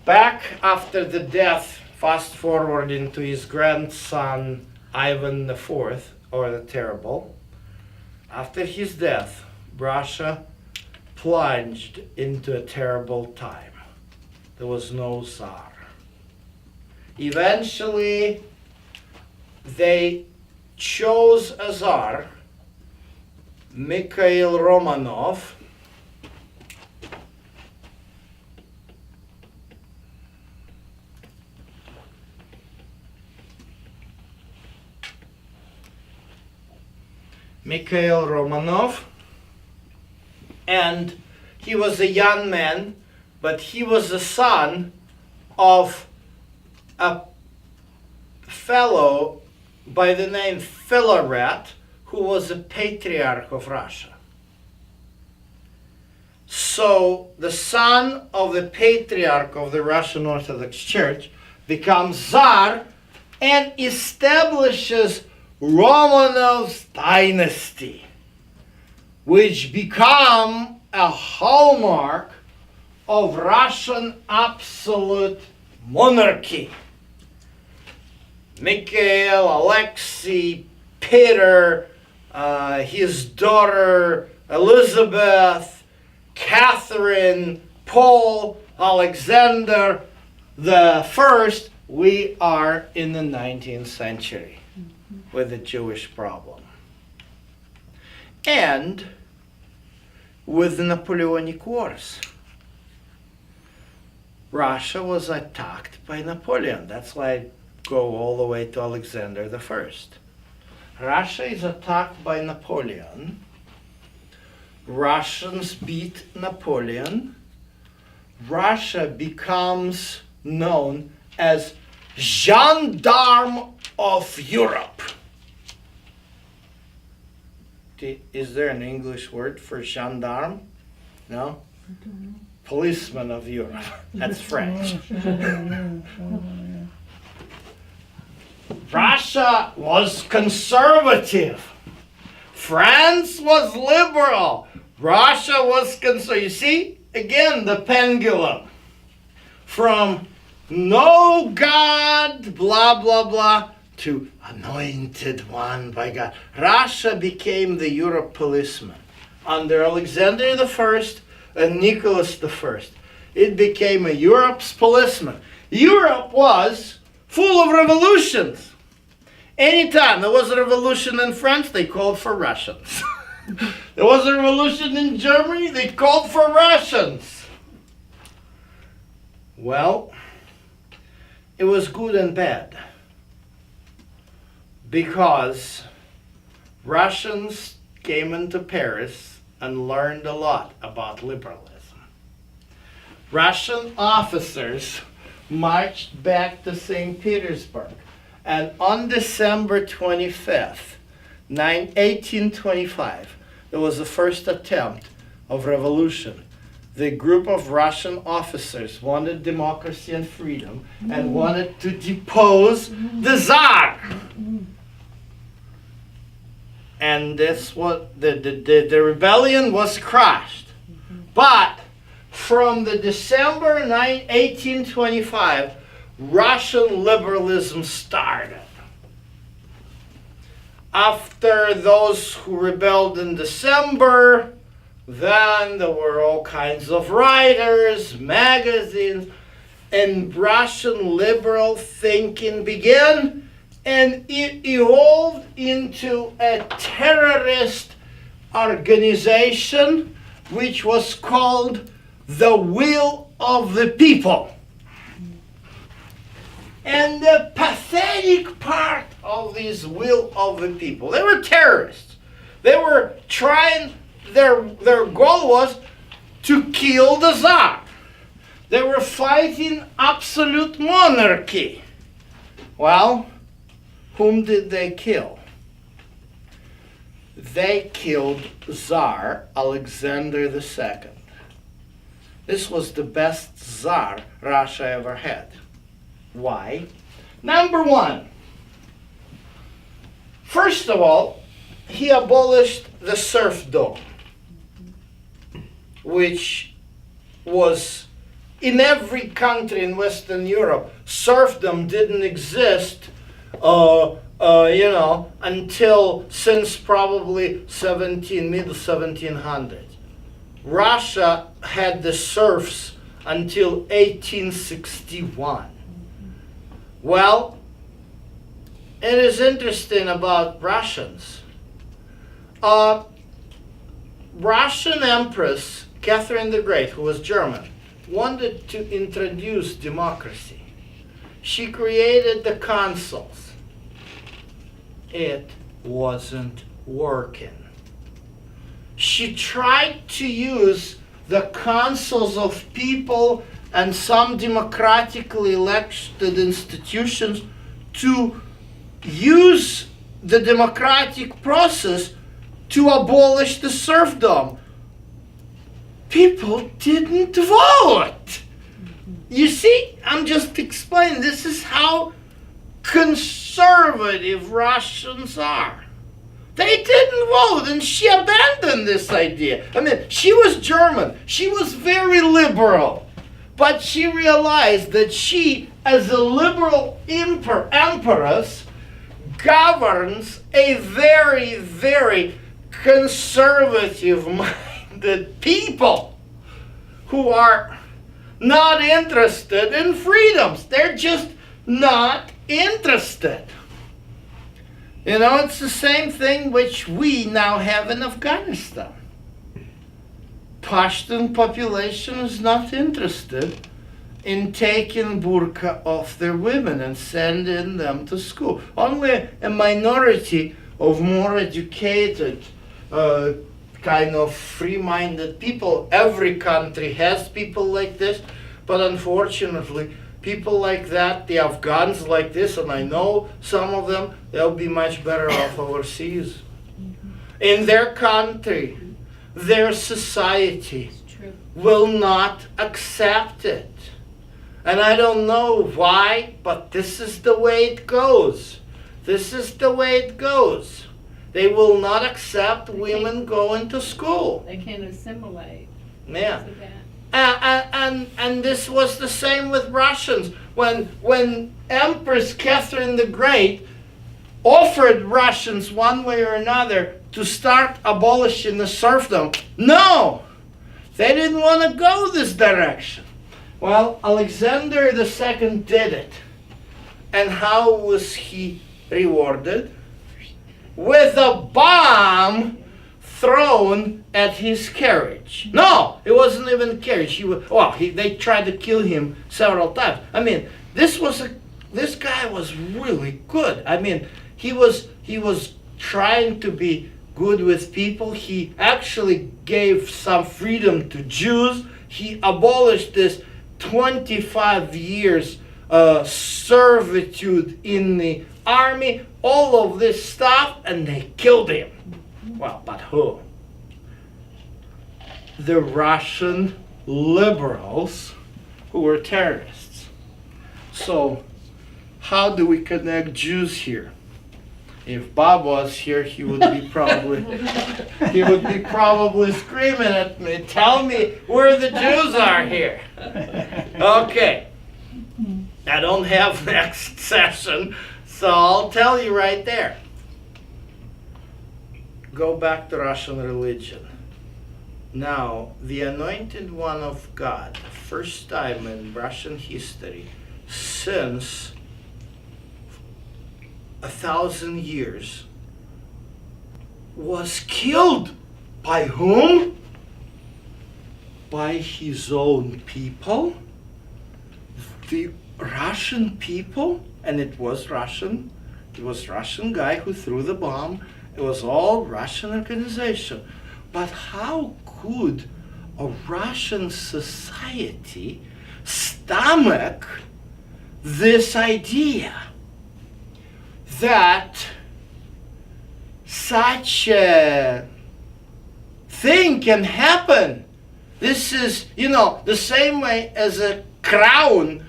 back after the death, fast forward into his grandson Ivan IV, or the Terrible. After his death, Russia plunged into a terrible time. There was no Tsar. Eventually, they chose a Tsar, Mikhail Romanov. Mikhail Romanov, and he was a young man, but he was the son of a fellow by the name Filaret, who was a patriarch of Russia. So the son of the patriarch of the Russian Orthodox Church becomes Tsar and establishes Romanov's dynasty, which become a hallmark of Russian absolute monarchy. Mikhail, Alexei, Peter, his daughter Elizabeth, Catherine, Paul, Alexander the First. We are in the 19th century with the Jewish problem. And with the Napoleonic Wars. Russia was attacked by Napoleon. That's why I go all the way to Alexander the First. Russia is attacked by Napoleon. Russians beat Napoleon. Russia becomes known as gendarme of Europe. Is there an English word for gendarme? No? Policeman of Europe. That's French. Russia was conservative. France was liberal. Russia was conservative. You see, again, the pendulum. From no God, blah, blah, blah, to anointed one by God. Russia became the Europe policeman. Under Alexander I and Nicholas I, it became a Europe's policeman. Europe was full of revolutions. Anytime there was a revolution in France, they called for Russians. There was a revolution in Germany, they called for Russians. Well, it was good and bad. Because Russians came into Paris and learned a lot about liberalism. Russian officers marched back to St. Petersburg. And on December 25th, 1825, there was the first attempt of revolution. The group of Russian officers wanted democracy and freedom and wanted to depose the Tsar. And that's what the rebellion was crushed. But from the December 1825, Russian liberalism started. After those who rebelled in December, then there were all kinds of writers, magazines, and Russian liberal thinking began, and it evolved into a terrorist organization which was called the Will of the People. And the pathetic part of this Will of the People, they were terrorists. They were trying, their goal was to kill the Tsar. They were fighting absolute monarchy. Well, whom did they kill? They killed Tsar Alexander II. This was the best Tsar Russia ever had. Why? Number one, first of all, he abolished the serfdom, which was in every country in Western Europe. Serfdom didn't exist, until since probably middle 1700s. Russia had the serfs until 1861. Well, it is interesting about Russians. Russian Empress Catherine the Great, who was German, wanted to introduce democracy. She created the consuls. It wasn't working. She tried to use the consuls of people and some democratically elected institutions to use the democratic process to abolish the serfdom. People didn't vote. You see, I'm just explaining, this is how conservative Russians are. They didn't vote, and she abandoned this idea. I mean, she was German. She was very liberal. But she realized that she, as a liberal empress, governs a very, very conservative-minded people who are not interested in freedoms. They're just not interested. You know, it's the same thing which we now have in Afghanistan. Pashtun population is not interested in taking burqa off their women and sending them to school. Only a minority of more educated kind of free-minded people. Every country has people like this, but unfortunately, people like that, they have guns like this, and I know some of them, they'll be much better off overseas. In their country, their society It's true. will not accept it. And I don't know why, but this is the way it goes. This is the way it goes. They will not accept women going to school. They can't assimilate. Yeah. To that. And this was the same with Russians. When Empress Catherine the Great offered Russians one way or another to start abolishing the serfdom, no! They didn't want to go this direction. Well, Alexander II did it. And how was he rewarded? With a bomb thrown at his carriage. No, it wasn't even a carriage. They tried to kill him several times. I mean, this guy was really good. I mean, he was trying to be good with people. He actually gave some freedom to Jews. He abolished this 25 years servitude in the army, all of this stuff, and they killed him. Well, but who? The Russian liberals who were terrorists. So, how do we connect Jews here? If Bob was here, he would be probably screaming at me, tell me where the Jews are here. Okay. I don't have next session, so I'll tell you right there. Go back to Russian religion. Now, the anointed one of God, first time in Russian history since 1,000 years, was killed by whom? By his own people, the Russian people, and it was Russian guy who threw the bomb. It was all Russian organization. But how could a Russian society stomach this idea that such a thing can happen? This is, the same way as a crown,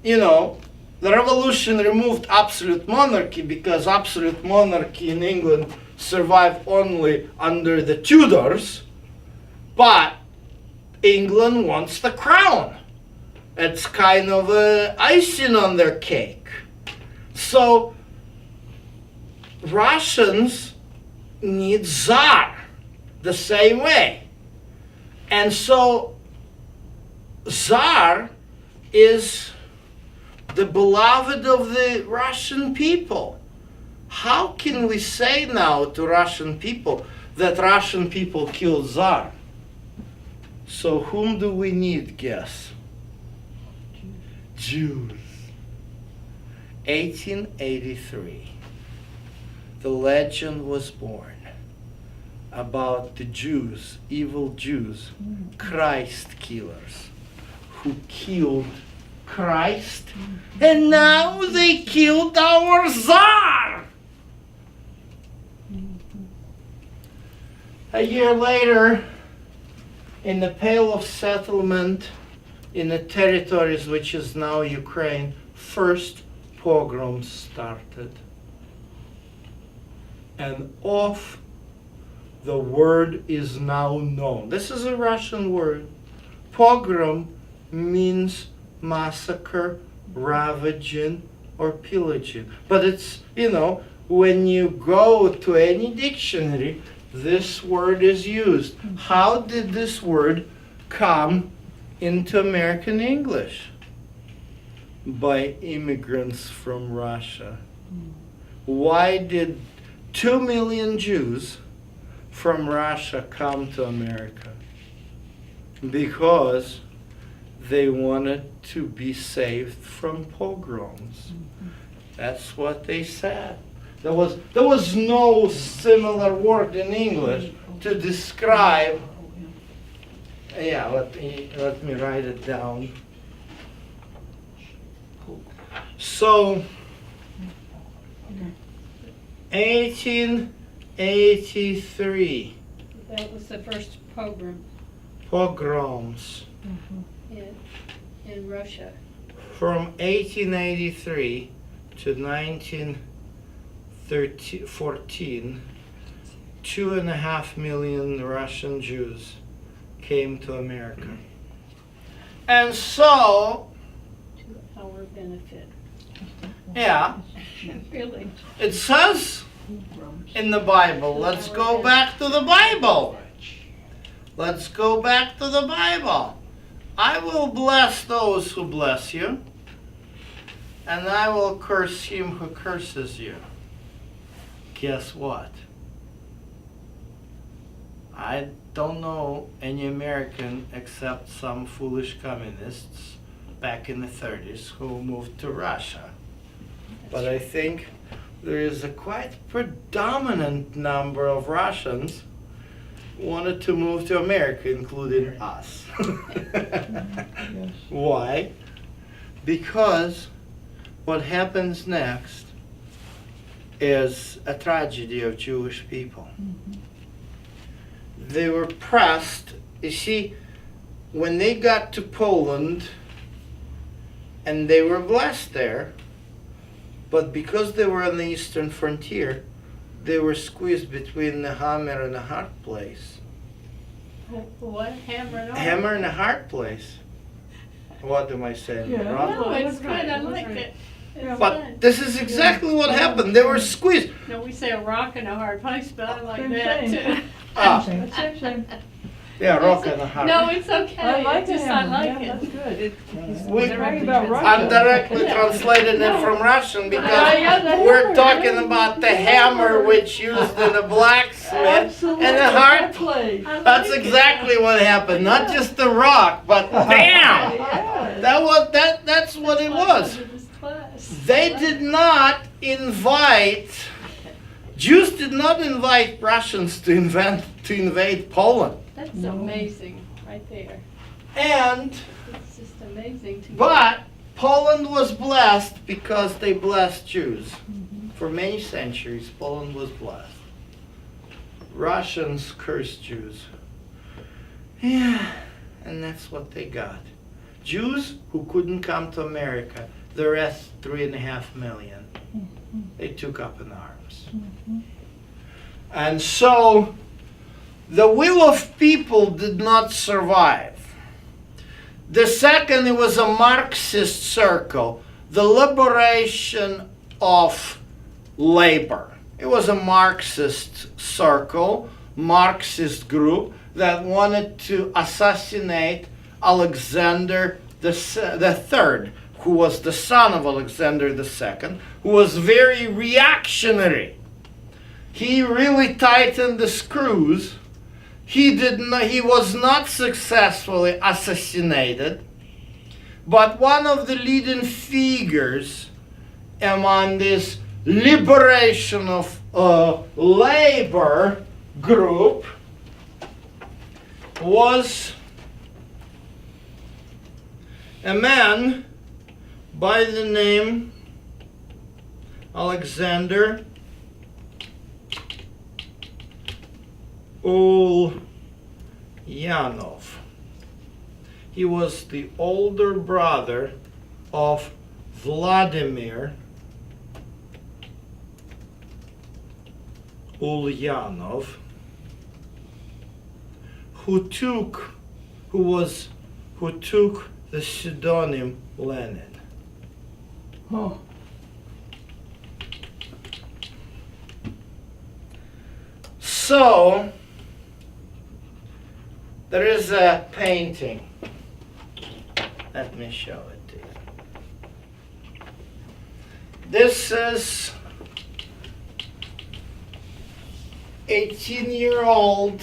the revolution removed absolute monarchy because absolute monarchy in England survived only under the Tudors, but England wants the crown. It's kind of icing on their cake. So Russians need Tsar the same way. And so Tsar is the beloved of the Russian people. How can we say now to Russian people that Russian people killed Tsar? So whom do we need, guess? Jews. 1883. The legend was born about the Jews, evil Jews, Christ killers, who killed Christ, and now they killed our Tsar. A year later, in the Pale of Settlement, in the territories which is now Ukraine, first pogroms started. And off the word is now known. This is a Russian word. Pogrom means massacre, ravaging, or pillaging. But it's, when you go to any dictionary, this word is used. How did this word come into American English? By immigrants from Russia. Why did 2 million Jews from Russia come to America? Because they wanted to be saved from pogroms. That's what they said. There was no similar word in English to describe. Yeah, let me write it down. So, 1883 That was the first pogroms. in Russia. From 1883 to 1914, 2.5 million Russian Jews came to America. And so, To our benefit. yeah, Really. it says in the Bible. Let's go back to the Bible. Let's go back to the Bible. I will bless those who bless you, and I will curse him who curses you. Guess what? I don't know any American except some foolish communists back in the 30s who moved to Russia. But I think there is a quite predominant number of Russians who wanted to move to America, including us. Why? Because what happens next is a tragedy of Jewish people. They were pressed. You see, when they got to Poland, and they were blessed there, but because they were on the eastern frontier, they were squeezed between the hammer and the hard place. What? Hammer and all? Hammer and a hard place. What am I saying? Yeah. Wrong? No, it's That's right, good. I that's like right. it. It's But fun. this is exactly what happened. They were squeezed. No, we say a rock and a hard place, but I like Same that thing. too. Ah, Same. yeah, rock and a hard. No, it's okay. I like It's just him. I like Yeah, it. that's good. We- They're right about Russia. I'm directly Yeah. translating it from Russian because Yeah, the we're hammer, talking yeah. about the hammer which used in a blacksmith Absolutely. and a hard place. I That's like it. exactly what happened. Not just the rock, but bam! Yeah. That's what it was. This class. They did not invite Jews did not invite Russians to invade Poland. That's No. amazing, right there. And It's just amazing to me. but Poland was blessed because they blessed Jews. For many centuries, Poland was blessed. Russians cursed Jews. Yeah, and that's what they got. Jews who couldn't come to America, the rest 3.5 million, they took up in arms. And so the will of people did not survive. The second, it was a Marxist circle, the liberation of labor. It was a Marxist circle, Marxist group that wanted to assassinate Alexander the Third, who was the son of Alexander II, who was very reactionary. He really tightened the screws. He was not successfully assassinated, but one of the leading figures among this liberation of labor group was a man by the name Alexander Ulyanov. He was the older brother of Vladimir Ulyanov, who took the pseudonym Lenin. Oh. So there is a painting. Let me show it to you. This is 18-year-old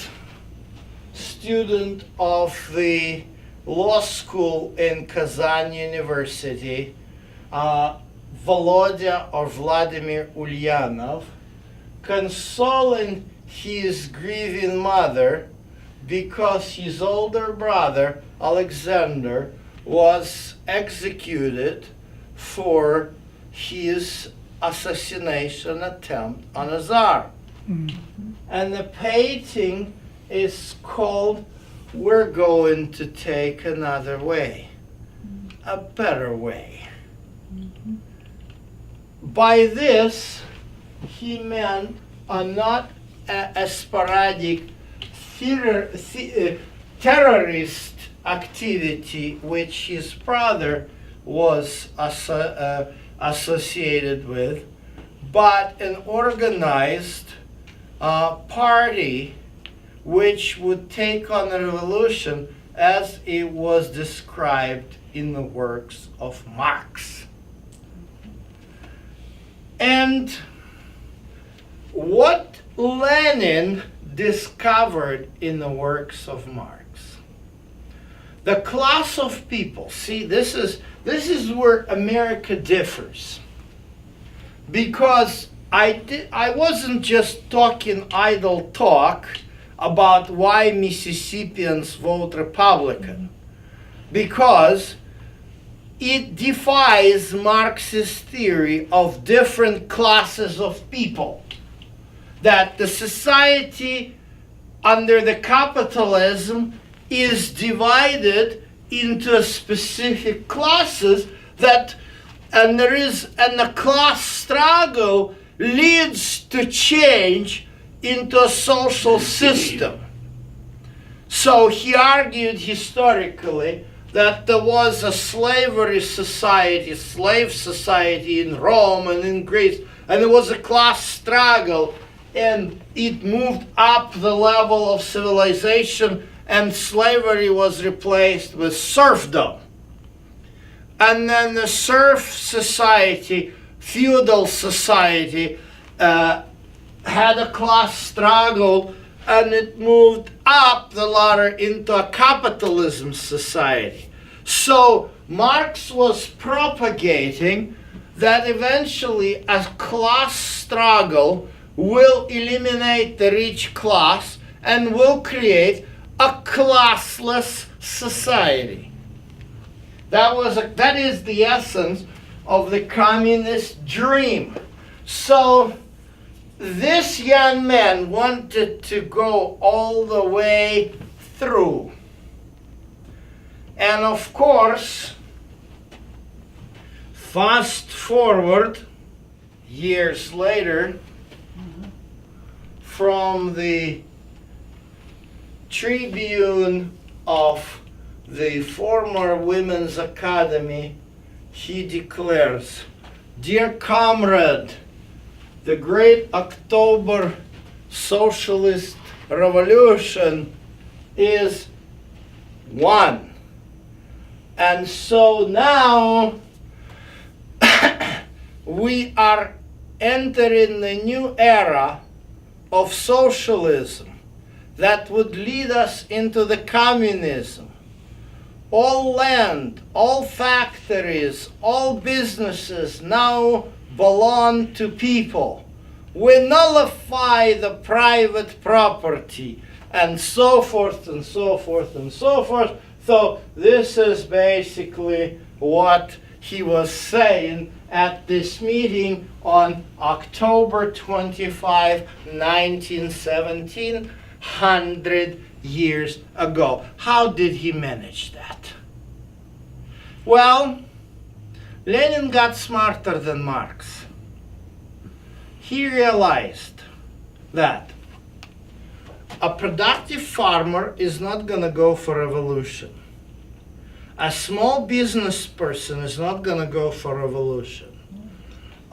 student of the law school in Kazan University, Volodya or Vladimir Ulyanov, consoling his grieving mother because his older brother, Alexander, was executed for his assassination attempt on a Tsar. And the painting is called "We're Going to Take Another Way, a Better Way." By this, he meant not a sporadic terrorist activity which his brother was associated with, but an organized party which would take on the revolution as it was described in the works of Marx. And what Lenin discovered in the works of Marx, the class of people. See, this is where America differs, because I wasn't just talking idle talk about why Mississippians vote Republican, because it defies Marxist theory of different classes of people, that the society under the capitalism is divided into specific classes, and the class struggle leads to change into a social system. So he argued historically that there was a slavery society, slave society in Rome and in Greece, and there was a class struggle, and it moved up the level of civilization, and slavery was replaced with serfdom. And then the serf society, feudal society, had a class struggle, and it moved up the ladder into a capitalism society. So Marx was propagating that eventually a class struggle will eliminate the rich class and will create a classless society. That is the essence of the communist dream. So this young man wanted to go all the way through. And of course, fast forward years later, from the tribune of the former Women's Academy, he declares, "Dear comrade, the great October Socialist Revolution is won." And so now we are entering the new era of socialism that would lead us into the communism. All land, all factories, all businesses now belong to people. We nullify the private property, and so forth and so forth and so forth. So this is basically what he was saying at this meeting on October 25, 1917, 100 years ago. How did he manage that? Well, Lenin got smarter than Marx. He realized that a productive farmer is not going to go for revolution. A small business person is not going to go for revolution.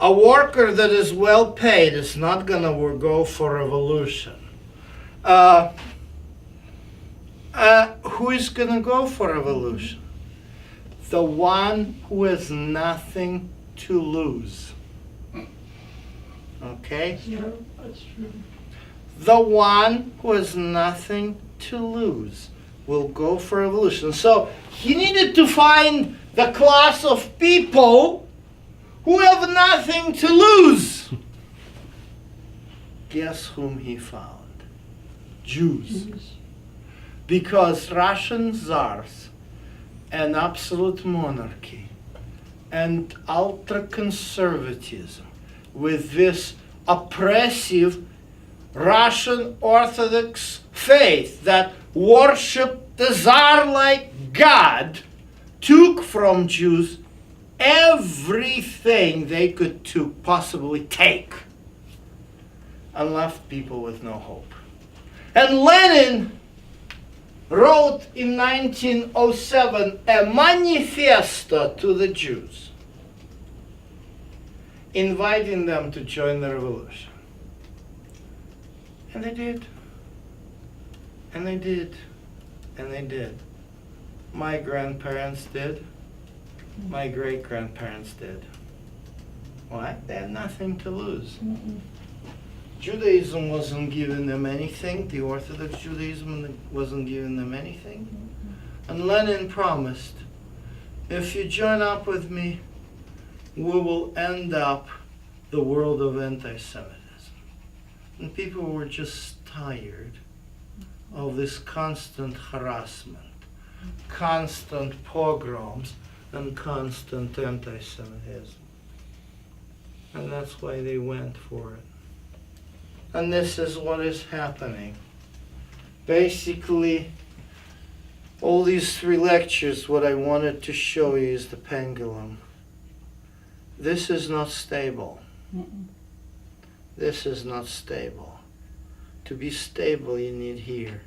A worker that is well paid is not going to go for revolution. Who is going to go for revolution? The one who has nothing to lose. Okay? Yeah, that's true. The one who has nothing to lose will go for revolution. So he needed to find the class of people who have nothing to lose. Guess whom he found? Jews. Because Russian czars and absolute monarchy and ultra-conservatism with this oppressive Russian Orthodox faith that worshiped the Tsar like God took from Jews everything they could possibly take and left people with no hope. And Lenin wrote in 1907 a manifesto to the Jews, inviting them to join the revolution. And they did. And they did. And they did. My grandparents did. My great-grandparents did. Why? They had nothing to lose. Judaism wasn't giving them anything. The Orthodox Judaism wasn't giving them anything. And Lenin promised, if you join up with me, we will end up the world of anti-Semitism. And people were just tired of this constant harassment, constant pogroms, and constant anti-Semitism. And that's why they went for it. And this is what is happening. Basically, all these 3 lectures, what I wanted to show you is the pendulum. This is not stable. This is not stable. To be stable, you need here.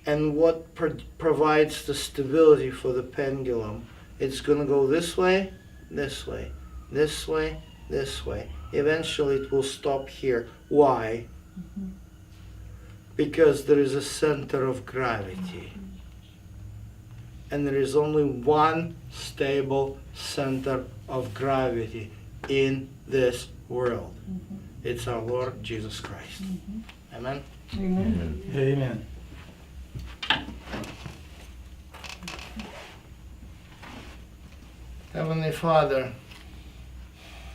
And what provides the stability for the pendulum? It's going to go this way, this way, this way, this way. Eventually it will stop here. Why? Because there is a center of gravity. And there is only one stable center of gravity in this world. It's our Lord Jesus Christ. Amen? Amen. Amen. Heavenly Father,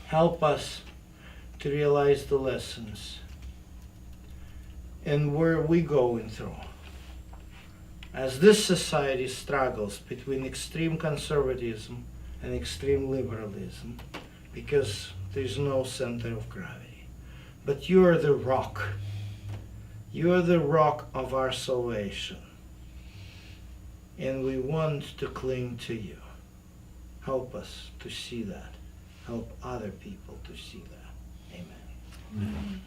help us to realize the lessons and where we're going through. As this society struggles between extreme conservatism and extreme liberalism, because there's no center of gravity. But you are the rock. You are the rock of our salvation. And we want to cling to you. Help us to see that. Help other people to see that. Amen.